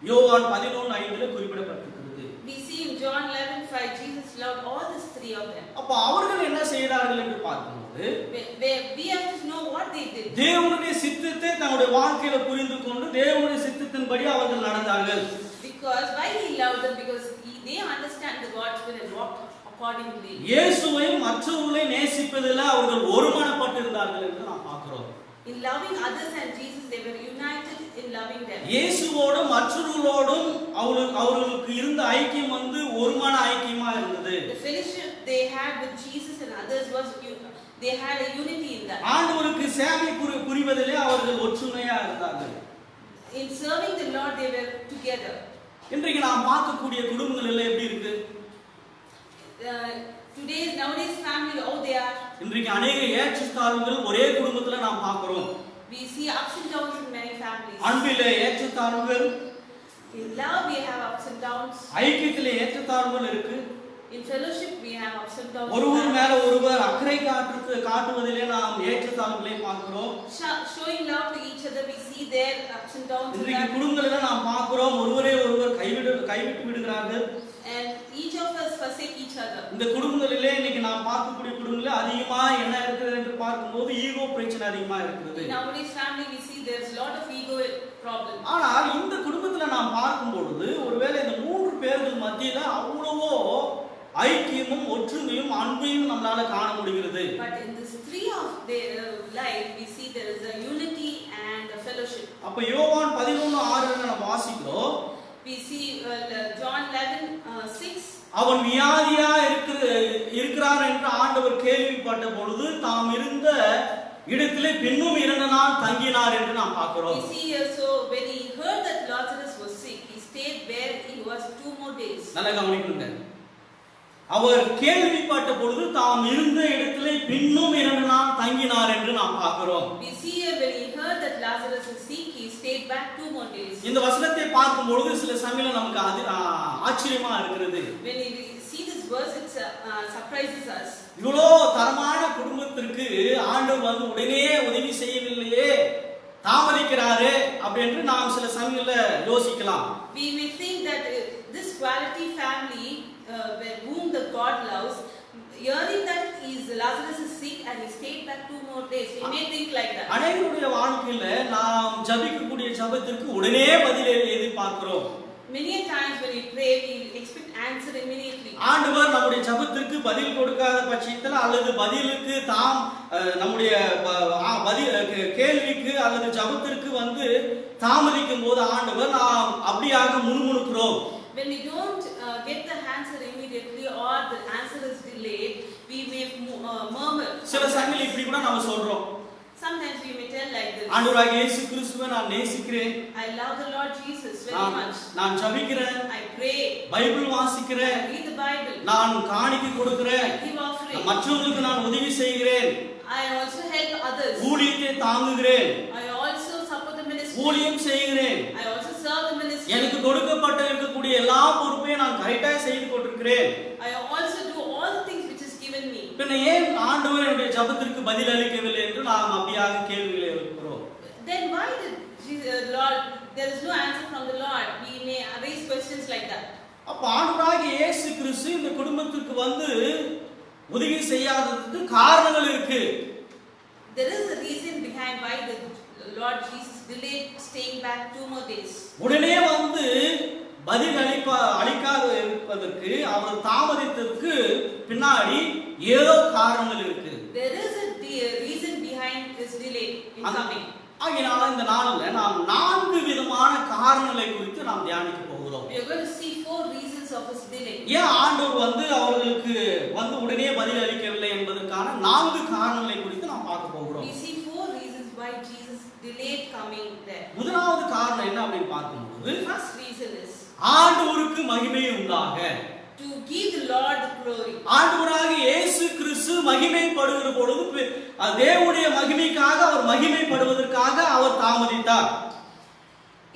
யோவான் 11:5 குறிப்பிடப்பட்டிருக்கிறது. We see in John 11:5 Jesus loved all these three of them. அப்ப அவர்கள் என்ன செய்தார்கள் என்று பார்க்கணும். பொழுது we have to know what they did. தேவனுடைய சித்தத்தை தங்களுடைய வாழ்க்கையில புரிந்து கொண்டு தேவனுடைய சித்தத்தின்படி அவர்கள் நடந்தார்கள். Because why he loved them? Because they understand the God's will and walked accordingly. இயேசுவையும் மற்றவர்களை நேசிப்பதில் அவர்கள் ஒருமனப்பட்டிருந்தார்கள் என்று நாம் பார்க்கிறோம். In loving others and Jesus, they were united in loving them. இயேசுவோடும் மற்றவர்களோடும் அவர்களுக்கு இருந்த ஐக்கியம் வந்து ஒருமன ஐக்கியமா இருந்தது. The fellowship they had with Jesus and others was they had a unity in that. ஆண்டவருக்கு சேவை புரிவதிலே அவர்கள் ஒற்றுமையா இருந்தார்கள். In serving the Lord, they were together. இன்றைக்கு நாம் பார்க்கக்கூடிய குடும்பங்கள் எல்லாம் எப்படி இருக்கு? Nowadays family, how they are. இன்றைக்கு अनेक ஏற்றத்தாழ்வுகள் ஒரே குடும்பத்துல நாம் பார்க்கிறோம். We see ups and downs in many families. அன்பிலே ஏற்றத்தாழ்வுகள், In love we have ups and downs. ஐக்கியத்திலே ஏற்றத்தாழ்வுகள் இருக்கு. In fellowship we have ups and downs. ஒருவர் மேல ஒருவர் அக்கறை காட்டுவதிலே நாம் ஏற்றத்தாழ்வுகளை பார்க்கிறோம். Showing love to each other, we see their ups and downs. இன்றைக்கு குடும்பங்கள்ல நாம் பார்க்கிறோம் ஒருவரே ஒருவர் கைவிட்டு விடுகிறார்கள். And each of us forsake each other. இந்த குடும்பங்களிலே இன்னைக்கு நாம் பார்க்கக்கூடிய குடும்பங்களிலே அதிகமா என்ன இருக்குது என்று பார்க்கும்போது ஈகோ பிரச்சனை அதிகமா இருக்குது. In nowadays family we see there's a lot of ego problem. ஆனால் இந்த குடும்பத்துல நாம் பார்க்கும் பொழுது ஒருவேளை இந்த மூன்று பேர்கள் மத்தியில அவ்வளவோ ஐக்கியமும் ஒற்றுமையும் அன்பையும் நம்மளால காண முடிகிறது. But in this three of their life we see there is a unity and a fellowship. அப்ப யோவான் 11:6 நம்ம வாசிக்கிறோம். We see John 11:6. அவன் வியாதியா இருக்கிறார் என்று ஆண்டவர் கேள்விப்பட்ட பொழுது தாம் இருந்த இடத்திலே பின்னும் 2 நாள் தங்கினார் என்று நாம் பார்க்கிறோம். We see so when he heard that Lazarus was sick, he stayed where he was 2 more days. நல்லா கவனிக்கணுங்க. அவர் கேள்விப்பட்ட பொழுது தாம் இருந்த இடத்திலே பின்னும் 2 நாள் தங்கினார் என்று நாம் பார்க்கிறோம். We see when he heard that Lazarus is sick, he stayed back 2 more days. இந்த வசனத்தை பார்க்கும் பொழுது சில சமயம் நமக்கு ஆச்சரியமா இருக்கிறது. When we see this verse, it surprises us. இவ்வளோ தரமான குடும்பத்திற்கு ஆண்டவர் வந்து உடனே உதவி செய்யவில்லையே, தாமதிக்கிறாரே அப்படின்னு நாம் சில சமயங்கள்ல யோசிக்கலாம். We may think that this quality family whom the God loves, hearing that Lazarus is sick and he stayed back 2 more days, we may think like that. அநேகருடைய வாழ்க்கையில நாம் ஜெபிக்கக்கூடிய ஜெபத்திற்கு உடனே பதில் எதிர்பார்க்கிறோம். Many times when we pray, we expect answer immediately. ஆண்டவர் நம்முடைய ஜெபத்திற்கு பதில் கொடுக்காத பட்சத்தில் அல்லது பதிலுக்கு தாம் நம்முடைய கேள்விக்கு அல்லது ஜெபத்திற்கு வந்து தாமதிக்கும் போது ஆண்டவர் நாம் அப்படியாக முணுமுணுக்கிறோம். When we don't get the answer immediately or the answer is delayed, we may murmur. சில சமயம் இப்படி கூட நாம சொல்றோம். Sometimes we may tell like this. ஆண்டவராகிய இயேசு கிறிஸ்துவை நான் நேசிக்கிறேன். I love the Lord Jesus very much. நான் ஜெபிக்கிறேன். I pray. பைபிள் வாசிக்கிறேன். I read the Bible. நான் காணிக்கை கொடுக்கிறேன். I give offering. மற்றவர்களுக்கு நான் உதவி செய்கிறேன். I also help others. ஊழியத்தை தாங்குகிறேன். I also support the ministry. ஊழியம் செய்கிறேன். I also serve the ministry. எனக்கு கொடுக்கப்பட்ட இருக்கக்கூடிய எல்லா பொறுப்பையும் நான் கரெக்ட்டா செய்து கொண்டிருக்கிறேன். I also do all the things which is given me. பின்ன ஏன் ஆண்டவர் என்னுடைய ஜெபத்திற்கு பதில் அளிக்கவில்லை என்று நாம் அப்படியாக கேள்விகளை எழுப்புகிறோம். Then why did Lord, there is no answer from the Lord? We may raise questions like that. அப்ப ஆண்டவராகிய இயேசு கிறிஸ்து இந்த குடும்பத்திற்கு வந்து உதவி செய்யாததுக்கு காரணங்கள் இருக்கு. There is a reason behind why the Lord Jesus delayed staying back 2 more days. உடனே வந்து பதில் அளிக்காத இருப்பதற்கு அவர் தாமதித்ததற்கு பின்னாடி ஏதோ காரணங்கள் இருக்கு. There is a reason behind this delay in coming. ஆகையால இந்த நாளில நாம் 4 விதமான காரணங்களை குறித்து நாம் தியானிக்க போகிறோம். We are going to see 4 reasons of his delay. ஏன் ஆண்டவர் வந்து அவர்களுக்கு வந்து உடனே பதில் அளிக்கவில்லை என்பதற்கான 4 காரணங்களை குறித்து நாம் பார்க்க போகிறோம். We see 4 reasons why Jesus delayed coming there. முதலாவது காரணம் என்ன அப்படின்னு பார்க்கும்போது, First reason is ஆண்டவருக்கு மகிமை உண்டாக, to give the Lord the glory. ஆண்டவராகிய இயேசு கிறிஸ்து மகிமைப்படுகிற பொழுது தேவனுடைய மகிமைக்காக அவர் மகிமைப்படுவதற்காக அவர் தாமதித்தார்.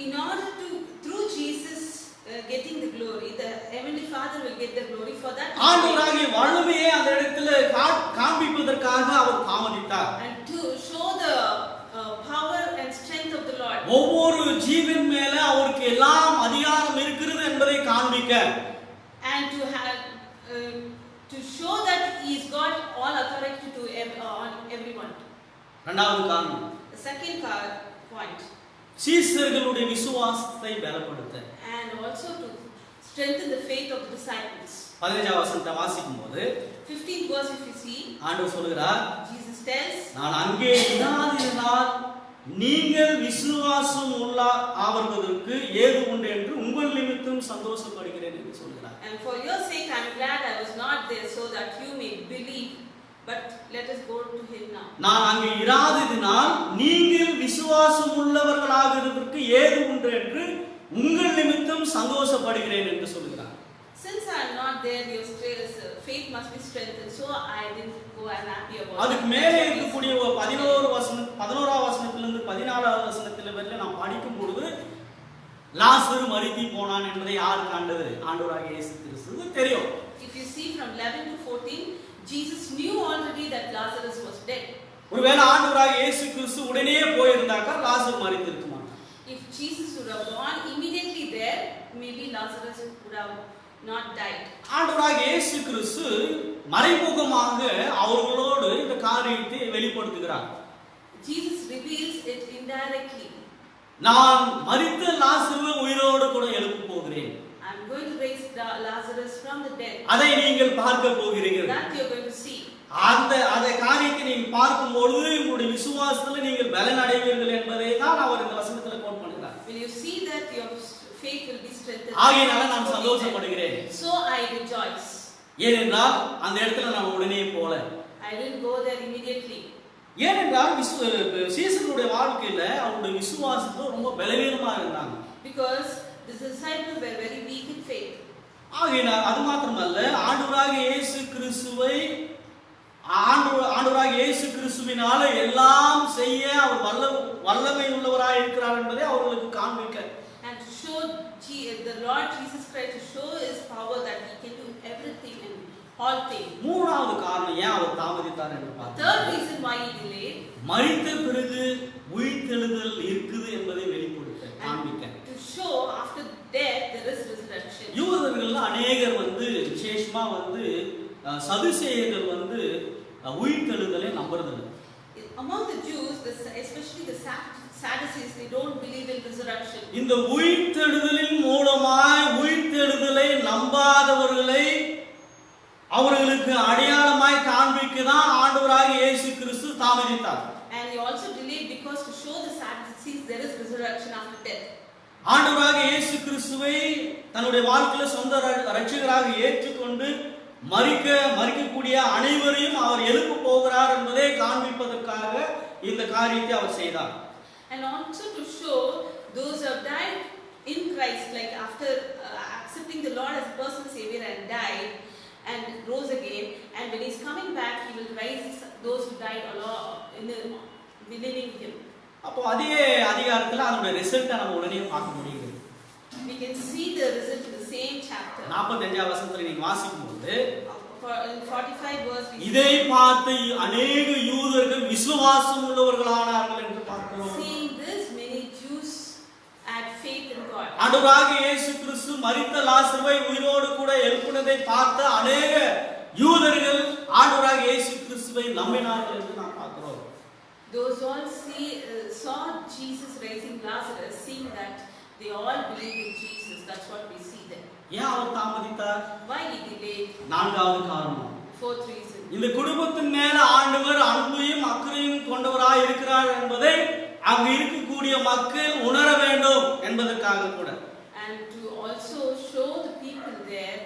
In order to through Jesus getting the glory, the heavenly Father will get the glory for that. ஆண்டவராகிய வல்லமையை அந்த இடத்துல காண்பிப்பதற்காக அவர் தாமதித்தார். And to show the power and strength of the Lord. ஒவ்வொரு ஜீவன் மேல அவருக்கு எல்லாம் அதிகாரம் இருக்கிறது என்பதை காண்பிக்க. And to have to show that he's got all authority to on everyone. இரண்டாவது காரணம், The second point, சீஷர்களுடைய விசுவாசத்தை பலப்படுத்த. and also to strengthen the faith of the disciples. 15ஆம் வசனத்தை வாசிக்கும் போது 15th verse if you see, ஆண்டவர் சொல்கிறார், Jesus tells, நான் அங்கே இராதிருந்தால் நீங்கள் விசுவாசம் உள்ள ஆவதற்கு ஏது உண்டு என்று உங்கள் நிமித்தம் சந்தோஷப்படுகிறேன் என்று சொல்கிறார். and for your sake I am glad I was not there so that you may believe. But let us go to him now. நான் அங்கே இராததினால் நீங்கள் விசுவாசம் உள்ளவர்களாகிறதற்கு ஏது உண்டு என்று உங்கள் நிமித்தம் சந்தோஷப்படுகிறேன் என்று சொல்கிறார். Since I am not there, your faith must be strengthened. So I didn't go and happy about it. அதுக்கு மேலே இருக்கக்கூடிய 11ஆம் வசனத்திலிருந்து 14ஆவது வசனத்தில வரையில நாம் படிக்கும் பொழுது லாசரு மரித்து போனான் என்பதை யார் கண்டது? ஆண்டவராகிய இயேசு கிறிஸ்துவுக்கு தெரியும். If you see from 11 to 14, Jesus knew already that Lazarus was dead. ஒருவேளை ஆண்டவராகிய இயேசு கிறிஸ்து உடனே போயிருந்தாக்கா லாசரு மரித்து இருக்க மாட்டான். If Jesus would have gone immediately there, maybe Lazarus would have not died. ஆண்டவராகிய இயேசு கிறிஸ்து மறைமுகமாக அவர்களோடு இந்த காரியத்தை வெளிப்படுத்துகிறார். Jesus reveals it indirectly. நான் மரித்த லாசருவை உயிரோடு கூட எழுப்ப போகிறேன். I am going to raise Lazarus from the dead. அதை நீங்கள் பார்க்க போகிறீர்கள். That you are going to see. அந்த காரியத்தை நீங்கள் பார்க்கும் பொழுது உங்களுடைய விசுவாசத்தில் நீங்கள் பலன் அடைவீர்கள் என்பதை தான் அவர் இந்த வசனத்தில் கோட் பண்ணுகிறார். When you see that, your faith will be strengthened. ஆகையால நான் சந்தோஷப்படுகிறேன். So I rejoice. ஏனென்றால் அந்த இடத்துல நான் உடனே போல. I didn't go there immediately. ஏனென்றால் சீசருடைய வாழ்க்கையில அவருடைய விசுவாசத்துல ரொம்ப பலவீனமா இருந்தாங்க. Because the disciples were very weak in faith. ஆகையால அது மாத்திரமல்ல, ஆண்டவராகிய இயேசு கிறிஸ்துவை ஆண்டவராகிய இயேசு கிறிஸ்துவினால எல்லாம் செய்ய அவர் வல்லமை உள்ளவராய் இருக்கிறார் என்பதை அவர்களுக்கு காண்பிக்க. And to show the Lord Jesus Christ, to show his power that he can do everything and all things. மூன்றாவது காரணம் ஏன் அவர் தாமதித்தார் என்று பார்த்தோம். Third reason why he delayed. மரித்த பிறகு உயிர்த்தெழுதல் இருக்குது என்பதை வெளிப்படுத்த காண்பிக்க. To show after death there is resurrection. யூதர்கள் அநேகர் விசேஷமா சதுசேயர்கள் உயிர்த்தெழுதலை நம்புறதில்லை. Among the Jews, especially the Sadducees, they don't believe in resurrection. இந்த உயிர்த்தெழுதலின் மூலமாய் உயிர்த்தெழுதலை நம்பாதவர்களை அவர்களுக்கு அடையாளமாய் காண்பிக்க தான் ஆண்டவராகிய இயேசு கிறிஸ்து தாமதித்தார். And he also delayed because to show the Sadducees there is resurrection after death. ஆண்டவராகிய இயேசு கிறிஸ்துவை தன்னுடைய வாழ்க்கையில சொந்த இரட்சகராக ஏற்றுக்கொண்டு மரிக்கக்கூடிய அனைவரையும் அவர் எழுப்ப போகிறார் என்பதை காண்பிப்பதற்காக இந்த காரியத்தை அவர் செய்தார். And also to show those who have died in Christ, like after accepting the Lord as personal Savior and died and rose again, and when he's coming back, he will raise those who died in believing him. அப்போ அதே அதிகாரத்துல அதோட ரிசல்ட்டை நம்ம உடனே பார்க்க முடியுது. We can see the result in the same chapter. 45ஆம் வசனத்துல நீங்க வாசிக்கும்போது In 45 verse இதை பார்த்து அநேக யூதர்கள் விசுவாசம் உள்ளவர்களானார்கள் என்று பார்க்கிறோம். Seeing this, many Jews had faith in God. ஆண்டவராகிய இயேசு கிறிஸ்து மரித்த லாசருவை உயிரோடு கூட எழுப்பினதை பார்த்த அநேக யூதர்கள் ஆண்டவராகிய இயேசு கிறிஸ்துவை நம்பினார்கள் என்று நாம் பார்க்கிறோம். Those all saw Jesus raising Lazarus, seeing that they all believed in Jesus. That's what we see there. ஏன் அவர் தாமதித்தார்? Why he delayed? நான்காவது காரணம், Fourth reason. இந்த குடும்பத்தின் மேல ஆண்டவர் அன்பையும் அக்கறையும் கொண்டவராய் இருக்கிறார் என்பதை அங்கு இருக்கக்கூடிய மக்கள் உணர வேண்டும் என்பதற்காக கூட. And to also show the people there,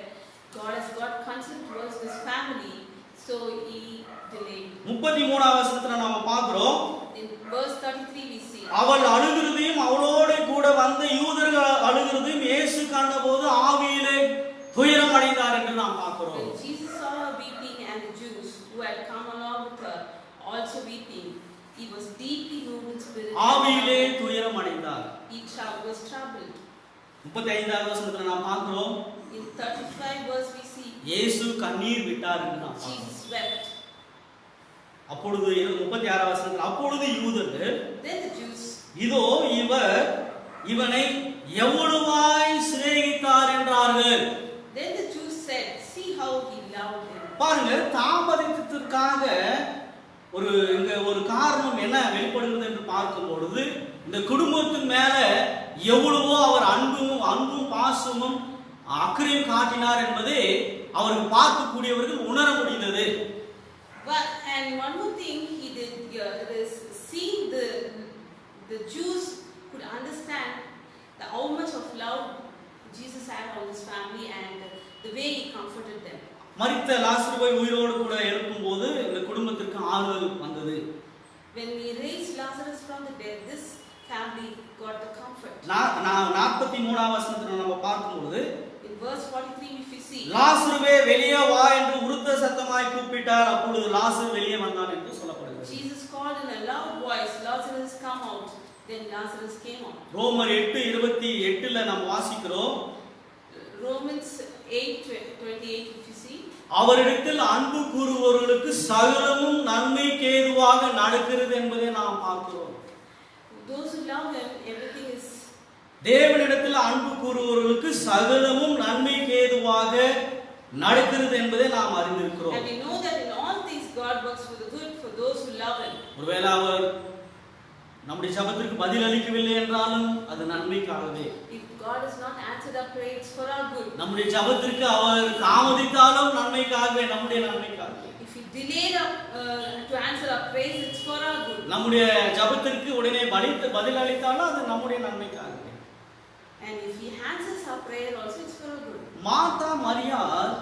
God has got concern towards this family, so he delayed. 33ஆம் வசனத்துல நாம பார்க்கிறோம். In verse 33 we see. அவள் அழுகிறதையும் அவளோடு கூட வந்த யூதர்கள் அழுகிறதையும் இயேசு கண்டபோது ஆவியிலே துயரம் அடைந்தார் என்று நாம் பார்க்கிறோம். When Jesus saw her weeping and the Jews who had come along with her also weeping, he was deeply moved in spirit. ஆவியிலே துயரம் அடைந்தார். He was troubled. 35ஆம் வசனத்துல நாம் பார்க்கிறோம். In 35 verse we see. இயேசு கண்ணீர் விட்டார் என்று நாம் பார்க்கிறோம். Jesus wept. அப்பொழுது 36ஆம் வசனத்தில் அப்பொழுது யூதர்கள் Then the Jews, இதோ இவனை எவ்வளவாய் சிநேகித்தார் என்றார்கள். then the Jews said, see how how he loved them. பாருங்க, தாமதித்ததற்காக ஒரு காரணம் என்ன வெளிப்படுகிறது என்று பார்க்கும் பொழுது, இந்த குடும்பத்தின் மேல எவ்வளவோ அவர் அன்பும் பாசமும் அக்கறையும் காட்டினார் என்பதை அவருக்கு பார்க்கக்கூடியவர்கள் உணர முடிந்தது. But and one more thing he did is seeing the Jews could understand how much of love Jesus had on his family and the way he comforted them. மரித்த லாசருவை உயிரோடு கூட எழுப்பும்போது இந்த குடும்பத்திற்கு ஆறுதல் வந்தது. When we raised Lazarus from the dead, this family got the comfort. 43ஆம் வசனத்துல நம்ம பார்க்கும்போது, In verse 43 if we see, லாசருவே வெளியே வா என்று உரத்த சத்தமாய் கூப்பிட்டார். அப்பொழுது லாசரு வெளியே வந்தான் என்று சொல்லப்படுகிறது. Jesus called in a loud voice, Lazarus come out. Then Lazarus came out. ரோமர் 8:28ல நாம் வாசிக்கிறோம், Romans 8:28 if you see, அவரிடத்தில் அன்பு கூறுபவர்களுக்கு சகலமும் நன்மைக்கு ஏதுவாக நடக்கிறது என்பதை நாம் பார்க்கிறோம். those who love him, everything is. தேவனிடத்தில் அன்பு கூறுபவர்களுக்கு சகலமும் நன்மைக்கு ஏதுவாக நடக்கிறது என்பதை நாம் அறிந்திருக்கிறோம். And we know that in all things God works for the good for those who love him. ஒருவேளை அவர் நம்முடைய ஜெபத்திற்கு பதில் அளிக்கவில்லை என்றாலும் அது நன்மைக்காகவே. If God has not answered our prayers for our good, நம்முடைய ஜெபத்திற்கு அவர் தாமதித்தாலும் நன்மைக்காகவே, நம்முடைய நன்மைக்காகவே. if he delayed to answer our prayers, it's for our good. நம்முடைய ஜெபத்திற்கு உடனே பதில் அளித்தாலும் அது நம்முடைய நன்மைக்காகவே. And if he answers our prayer also, it's for our good. Martha மரியாள்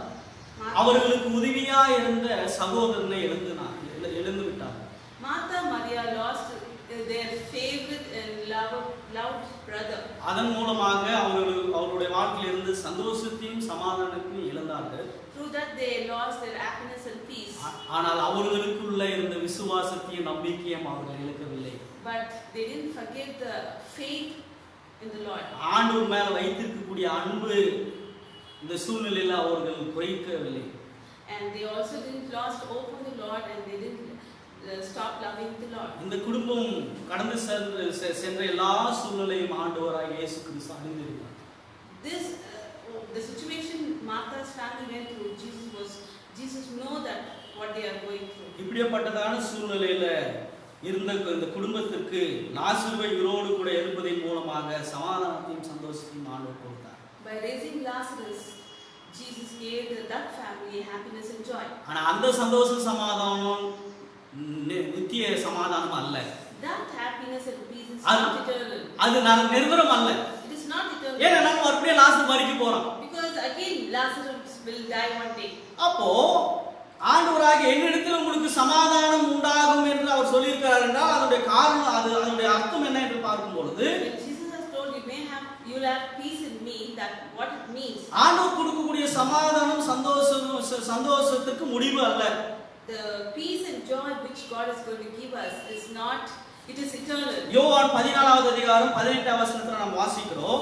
அவர்களுக்கு உதவியா இருந்த சகோதரனை எழுந்து விட்டார். Martha Maria lost their favorite and loved brother. அதன் மூலமாக அவருடைய வாழ்க்கையில் இருந்து சந்தோஷத்தையும் சமாதானத்தையும் இழந்தார்கள். Through that they lost their happiness and peace. ஆனால் அவர்களுக்குள்ள இருந்த விசுவாசத்தையும் நம்பிக்கையும் அவர்கள் இழக்கவில்லை. But they didn't forget the faith in the Lord. ஆண்டவர் மேல் வைத்திருக்கக்கூடிய அன்பு இந்த சூழ்நிலையில் அவர்கள் குறைக்கவில்லை. And they also didn't lost hope in the Lord, and they didn't stop loving the Lord. இந்த குடும்பம் கடந்து சென்ற எல்லா சூழ்நிலையும் ஆண்டவராகிய இயேசு கிறிஸ்து அறிந்திருந்தார். This the situation Martha's family went through, Jesus know that what they are going through. இப்படிப்பட்டதான சூழ்நிலையில இருந்த இந்த குடும்பத்திற்கு லாசருவை உயிரோடு கூட எழுப்பதன் மூலமாக சமாதானத்தையும் சந்தோஷத்தையும் ஆண்டவர் கொடுத்தார். By raising Lazarus, Jesus gave that family happiness and joy. ஆனா அந்த சந்தோஷம் சமாதானம் நித்திய சமாதானம் அல்ல. That happiness and peace is not eternal. அது நிரந்தரம் அல்ல. It is not eternal. ஏன்னா நம்ம அப்படியே லாசர் மரிக்க போறோம். Because again Lazarus will die one day. அப்போ ஆண்டவராகிய என்னிடத்தில் உங்களுக்கு சமாதானம் உண்டாகும் என்று அவர் சொல்லியிருக்கிறார் என்றால் அதனுடைய காரணம் அதனுடைய அர்த்தம் என்ன என்று பார்க்கும் பொழுது, Jesus has told you will have peace in me, that what it means. ஆண்டவர் கொடுக்கக்கூடிய சமாதானம் சந்தோஷத்துக்கு முடிவு அல்ல. The peace and joy which God is going to give us is not, it is eternal. யோவான் 14வது அதிகாரம் 18ஆம் வசனத்துல நாம் வாசிக்கிறோம்.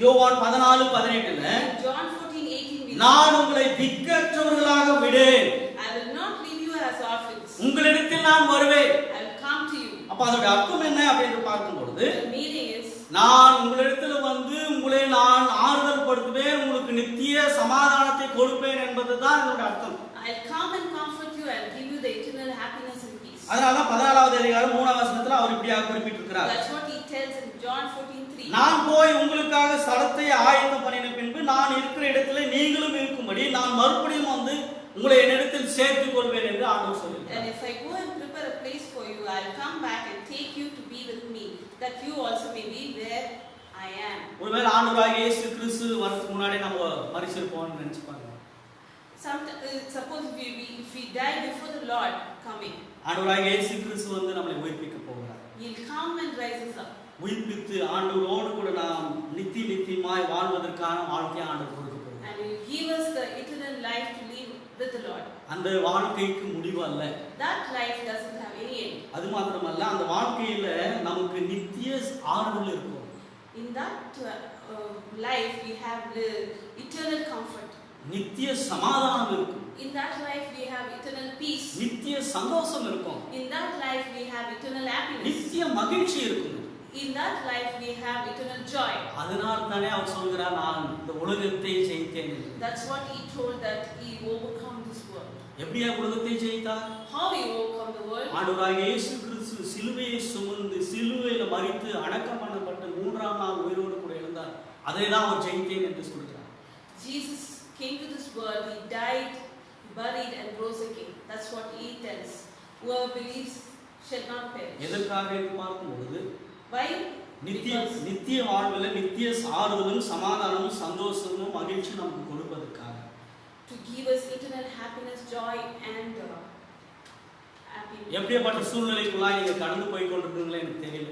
யோவான் 14:18ல John 14:18 நான் உங்களை திக்கற்றவர்களாக விடேன், I will not leave you as orphans. உங்களிடத்தில் நான் வருவேன். I will come to you. அப்ப அதோட அர்த்தம் என்ன அப்படின்னு பார்க்கும் பொழுது, The meaning is, நான் உங்களிடத்தில் வந்து உங்களை நான் ஆறுதல் படுத்துவேன், உங்களுக்கு நித்திய சமாதானத்தை கொடுப்பேன் என்பதுதான் இதோட அர்த்தம். I'll come and comfort you and give you the eternal happiness and peace. அதனால 14வது அதிகாரம் 3ஆம் வசனத்துல அவர் இப்படியாக குறிப்பிட்டிருக்கிறார். That's what he tells in John 14:3. நான் போய் உங்களுக்காக ஸ்தலத்தை ஆயத்தம் பண்ணின பின்பு நான் இருக்கிற இடத்துல நீங்களும் இருக்கும்படி நான் மறுபடியும் வந்து உங்களை என்னிடத்தில் சேர்த்துக் கொள்வேன் என்று ஆண்டவர் சொல்லியிருக்கிறார். And if I go and prepare a place for you, I'll come back and take you to be with me, that you also may be where I am. ஒருவேளை ஆண்டவராகிய இயேசு கிறிஸ்து வரதுக்கு முன்னாடி நம்ம மரிச்சிருப்போம்னு நினைச்சு பாருங்க. Suppose if we die before the Lord coming, ஆண்டவராகிய இயேசு கிறிஸ்து வந்து நம்மை உயிர்ப்பிக்க போகிறார். He'll come and rise us up. உயிர்ப்பித்து ஆண்டவரோடு கூட நாம் நித்தியமாய் வாழ்வதற்கான வாழ்க்கையை ஆண்டவர் கொடுக்க போகிறார். And He'll give us the eternal life to live with the Lord. அந்த வாழ்க்கைக்கு முடிவு அல்ல. That life doesn't have any end. அது மாத்திரமல்ல, அந்த வாழ்க்கையில நமக்கு நித்திய ஆறுதல் இருக்கும். In that life we have the eternal comfort. நித்திய சமாதானம் இருக்கும். In that life we have eternal peace. நித்திய சந்தோஷம் இருக்கும். In that life we have eternal happiness. நித்திய மகிழ்ச்சி இருக்கும். In that life we have eternal joy. அதனால் தானே அவர் சொல்கிறார் நான் இந்த உலகத்தை ஜெயித்தேன் என்று. That's what he told, that he overcome this world. எப்படியா உலகத்தை ஜெயித்தார்? How he overcome the world? ஆண்டவராகிய இயேசு கிறிஸ்து சிலுவையை சுமந்து சிலுவையில் மரித்து அடக்கம் பண்ணப்பட்டு மூன்றாம் நாள் உயிரோடு கூட எழுந்தார். அதை தான் அவர் ஜெயித்தேன் என்று சொல்கிறார். Jesus came to this world, he died, buried and rose again. That's what he tells. Whoever believes shall not perish. எதற்காக என்று பார்க்கும்போது Why? நித்திய வாழ்வில் நித்திய ஆறுதலும் சமாதானமும் சந்தோஷமும் மகிழ்ச்சியும் நமக்கு கொடுப்பதற்காக. To give us eternal happiness, joy and happiness. எப்படிப்பட்ட சூழ்நிலைக்குள்ளாய் நீங்க கடந்து போய் கொண்டிருக்கீங்களோ எனக்கு தெரியல.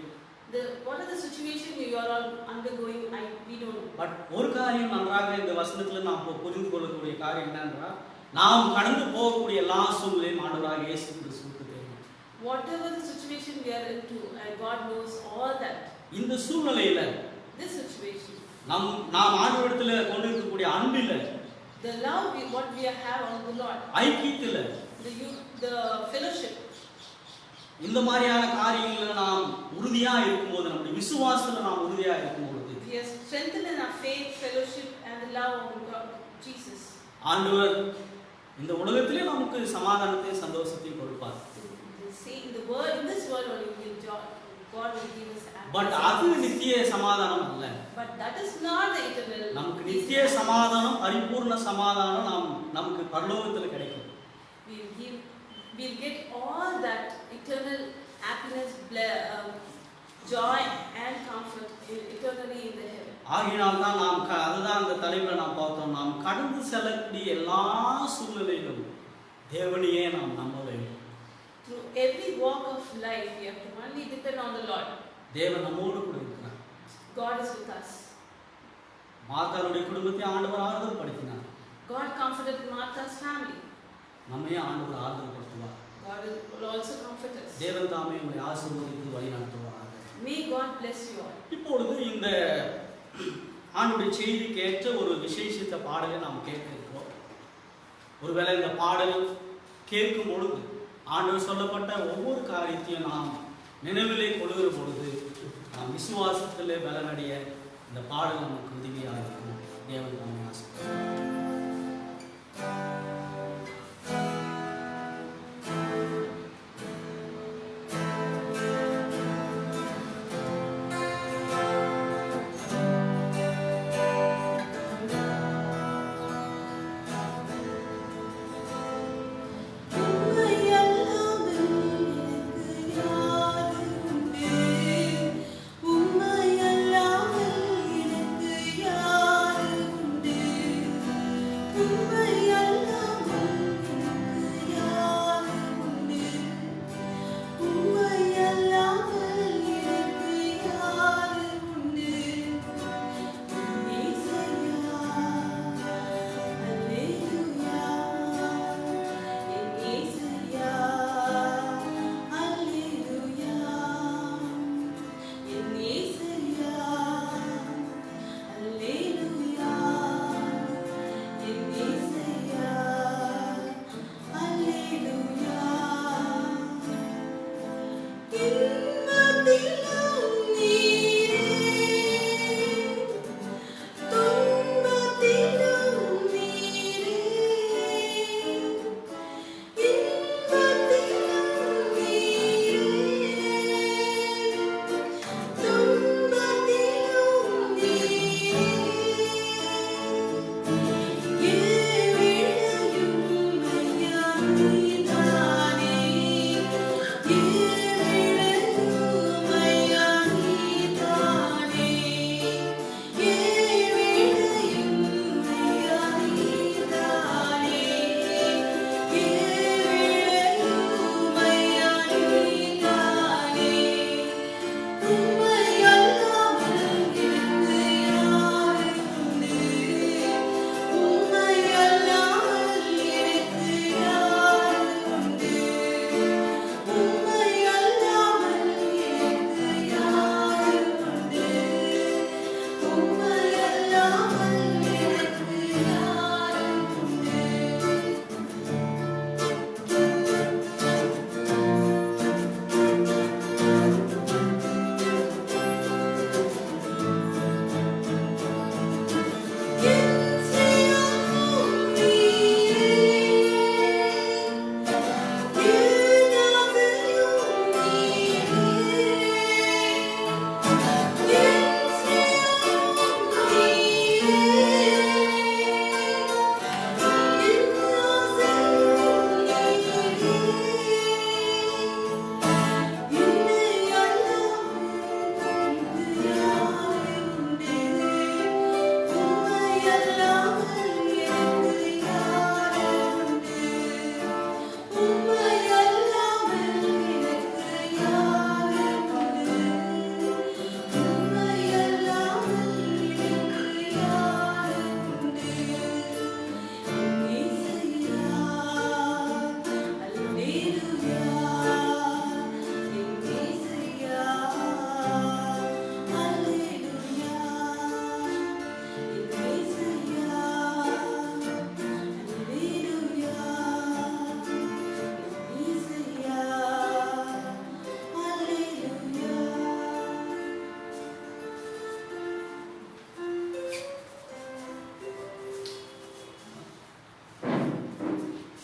What are the situation you are all undergoing? We don't know. But ஒரு காரியம் நன்றாக இந்த வசனத்துல நாம் புரிந்து கொள்ளக்கூடிய காரியம் என்னன்னா, நாம் கடந்து போகக்கூடிய எல்லா சூழ்நிலையும் ஆண்டவராகிய இயேசு கிறிஸ்துவுக்கு தெரியும். Whatever the situation we are into, God knows all that. இந்த சூழ்நிலையில This situation, நாம் ஆண்டவரிடத்துல கொண்டிருக்கக்கூடிய அன்பில, the love what we have on the Lord, ஐக்கியத்துல, the fellowship, இந்த மாதிரியான காரியங்களில் நாம் உறுதியா இருக்கும்போது, நம்முடைய விசுவாசத்துல நாம் உறுதியா இருக்கும்போது, we are strengthened in our faith, fellowship and the love of God, Jesus. ஆண்டவர் இந்த உலகத்திலே நமக்கு சமாதானத்தை சந்தோஷத்தை கொடுப்பார். See, in the world, in this world only we will joy. God will give us happiness. But அது நித்திய சமாதானம் அல்ல. But that is not the eternal. நமக்கு நித்திய சமாதானம், பரிபூர்ண சமாதானம் நமக்கு பரலோகத்துல கிடைக்கும். We'll get all that eternal happiness, joy and comfort eternally in the heaven. ஆகையினால் தான் நாம் அதுதான் அந்த தலைப்புல நாம் பார்த்தோம், நாம் கடந்து செல்லக்கூடிய எல்லா சூழ்நிலையிலும் தேவனையே நாம் நம்ப வேண்டும். Through every walk of life, we have to only depend on the Lord. தேவன் நம்மோடு கூட இருக்கிறார். God is with us. மார்த்தாளுடைய குடும்பத்தை ஆண்டவர் ஆறுதல் படுத்தினார். God comforted Martha's family. நம்மையே ஆண்டவர் ஆறுதல் படுத்துவார். God will also comfort us. தேவன் தாமே உங்களை ஆசீர்வதித்து வழி நடத்துவார். May God bless you all. இப்பொழுது இந்த ஆண்டுடைய செய்திக்கு ஏற்ற ஒரு விசேஷித்த பாடலை நாம் கேட்க இருக்கிறோம். ஒருவேளை இந்த பாடல் கேட்கும் பொழுது ஆண்டவர் சொல்லப்பட்ட ஒவ்வொரு காரியத்தையும் நாம் நினைவிலே கொள்கிற பொழுது நாம் விசுவாசத்திலே பலனடைய இந்த பாடல் நமக்கு உதவியாக இருக்கும். தேவன் நம்மை ஆசீர்வதிப்பார். Hallelujah.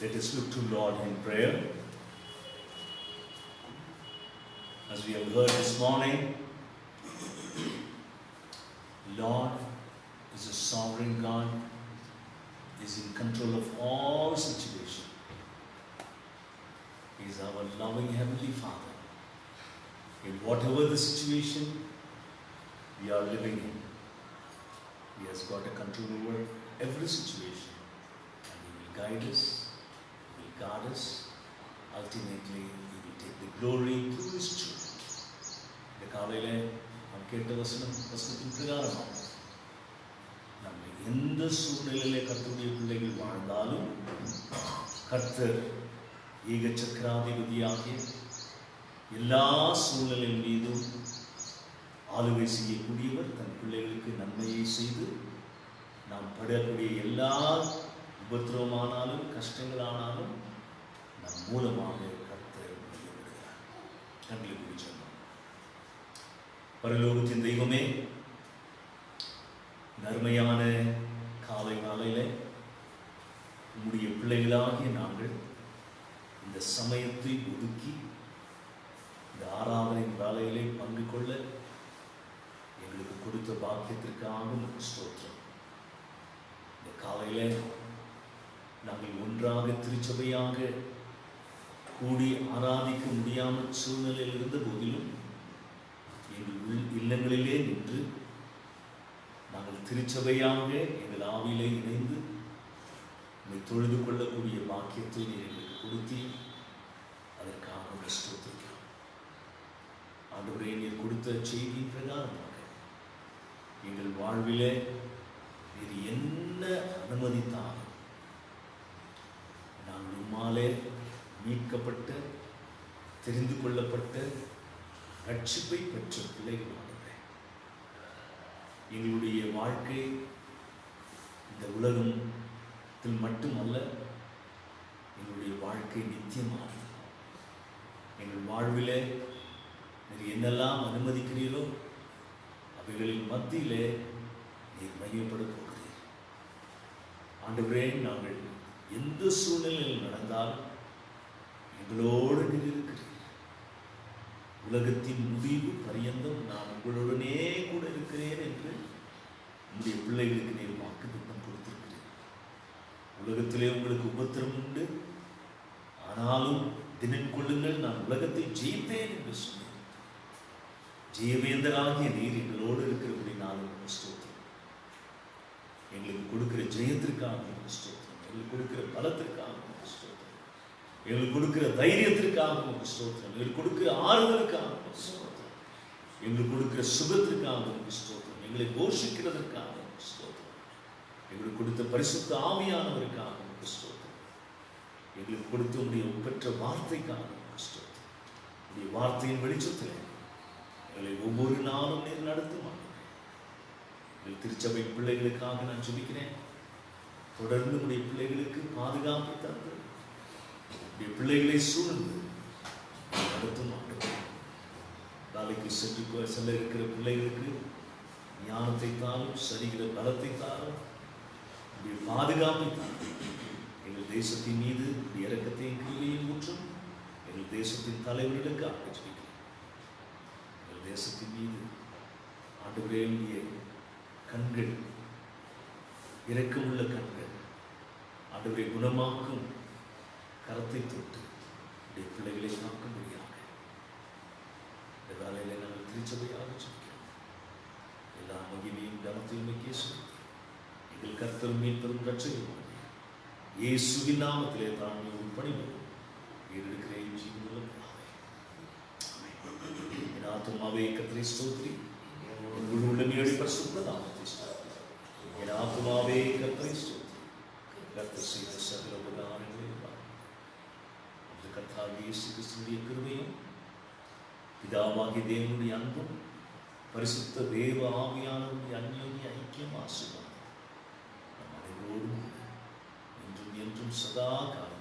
Let us look to Lord in prayer. As we have heard this morning, Lord is a sovereign God, is in control of all situations. He is our loving Heavenly Father. In whatever the situation we are living in, He has got a control over every situation. And He will guide us, He will guard us. Ultimately, He will take the glory through His children. இந்த காலையில நாம் கேட்ட வசனத்தின் பிரகாரமாக நம்ம எந்த சூழ்நிலையிலே கர்த்தருடைய பிள்ளைகள் வாழ்ந்தாலும் கர்த்தர் ஏக சக்கராதிபதியாகிய எல்லா சூழ்நிலை மீதும் ஆளுகை செய்யக்கூடியவர். தன் பிள்ளைகளுக்கு நன்மையை செய்து நாம் படக்கூடிய எல்லா உபத்திரவமானாலும் கஷ்டங்களானாலும் நம் மூலமாக கர்த்தர் வெளிப்படுகிறார். கண்களை குறிச்சோம். பரலோகத்தின் தெய்வமே, நன்மையான காலை நாளையில உம்முடைய பிள்ளைகளாகிய நாங்கள் இந்த சமயத்தை ஒதுக்கி இந்த ஆராதனை வேலையிலே பங்கு கொள்ள எங்களுக்கு கொடுத்த பாக்கியத்திற்காக ஸ்தோத்திரம். இந்த காலையில நாங்கள் ஒன்றாக திருச்சபையாக கூடி ஆராதிக்க முடியாமல் சூழ்நிலையில் இருந்த போதிலும் எங்கள் இல்லங்களிலே நின்று நாங்கள் திருச்சபையாக எங்கள் ஆவியிலே இணைந்து உம்மை தொழுது கொள்ளக்கூடிய பாக்கியத்தை நீர் எங்களுக்கு கொடுத்தி அதற்காக ஸ்தோத்திரிக்கிறோம். ஆண்டவரே, நீர் கொடுத்த செய்தியின் பிரகாரமாக எங்கள் வாழ்விலே நீர் என்ன அனுமதித்தாலும் நாங்கள் உம்மாலே மீட்கப்பட்ட தெரிந்து கொள்ளப்பட்ட ரட்சிப்பை பெற்ற பிள்ளைகள். எங்களுடைய வாழ்க்கை இந்த உலகத்தில் மட்டுமல்ல, எங்களுடைய வாழ்க்கை நித்தியமானது. எங்கள் வாழ்விலே நீர் என்னெல்லாம் அனுமதிக்கிறீரோ அவைகளின் மத்தியிலே நீர் மையப்பட போகிறீர். ஆண்டவரே, நாங்கள் எந்த சூழ்நிலையில் நடந்தாலும் எங்களோடு நீர் இருக்கிறீர். உலகத்தின் முடிவு பரியந்தம் நான் உங்களுடனே கூட இருக்கிறேன் என்று உங்களுடைய பிள்ளைகளுக்கு நீர் வாக்குத்தத்தம் கொடுத்திருக்கிறேன். உலகத்திலே உங்களுக்கு உபத்திரம் உண்டு, ஆனாலும் தினம் கொள்ளுங்கள், நான் உலகத்தை ஜெயித்தேன் என்று சொன்னேன். ஜெயவேந்தராகிய நீர் எங்களோடு இருக்கிறபடினாலும் ஸ்தோத்திரம். எங்களுக்கு கொடுக்கிற ஜெயத்திற்காக ஸ்தோத்திரம். எங்களுக்கு கொடுக்கிற பலத்திற்காக ஸ்தோத்திரம். எங்களுக்கு கொடுக்கிற தைரியத்திற்காக ஸ்தோத்திரம். எங்களுக்கு கொடுக்கிற ஆறுதலுக்காக ஸ்தோத்திரம். எங்களுக்கு கொடுக்கிற சுகத்திற்காக ஸ்தோத்திரம். எங்களை போஷிக்கிறதற்காக ஸ்தோத்திரம். எங்களுக்கு கொடுத்த பரிசுத்த ஆவியானவருக்காக ஸ்தோத்திரம். எங்களுக்கு கொடுத்த உடைய ஒப்பற்ற வார்த்தைக்காக ஸ்தோத்திரம். உடைய வார்த்தையின் வெளிச்சத்தில் எங்களை ஒவ்வொரு நாளும் நீர் நடத்தும். எங்கள் திருச்சபை பிள்ளைகளுக்காக நான் சொல்லிக்கிறேன். தொடர்ந்து உடைய பிள்ளைகளுக்கு பாதுகாப்பை தந்து உடைய பிள்ளைகளை சூழ்ந்து நடத்தும். நாளைக்கு செல்ல இருக்கிற பிள்ளைகளுக்கு ஞானத்தை தாரும், சரிகிற பலத்தை தாரும், உடைய பாதுகாப்பை தாரும். எங்கள் தேசத்தின் மீது உடைய இரக்கத்தையும் கிருபையையும் ஊற்றும். எங்கள் தேசத்தின் தலைவர்களுக்காக ஜெபிக்கிறேன். எங்கள் தேசத்தின் மீது ஆண்டவரே உடைய கண்கள், இரக்கமுள்ள கண்கள், ஆண்டவரை குணமாக்கும் கரத்தை தொட்டு உடைய பிள்ளைகளை காக்க முடியாது. இந்த வேலையில நாங்கள் திருச்சபையாக சொல்கிறோம். எல்லா மகிமையும் கனத்தையும் எங்கள் கர்த்தரும் மீட்பரும் ரட்சகருமாகிய இயேசுவின் நாமத்திலே தாழ்மை பணிவோம். ஏறெடுக்கிறேன் ஜீவனுள்ள பிதாவே. என் ஆத்துமாவே கர்த்தரை ஸ்தோத்திரி. உங்கள் உள்ளமையோடு பரிசுத்த நாமத்தை ஸ்தோத்திரி. என் ஆத்துமாவே கர்த்தரை ஸ்தோத்திரி. கர்த்தர் செய்த சகல உபகாரங்களை கர்த்தராகிய இயேசு கிறிஸ்துவின் கிருபையும் பிதாவாகிய தேவனுடைய அன்பும் பரிசுத்த தேவ ஆவியானவருடைய அந்யோன்ய ஐக்கியம் ஆசீர்வாதம் நம் அனைவரோடும் என்றும் என்றும் சதா காலம்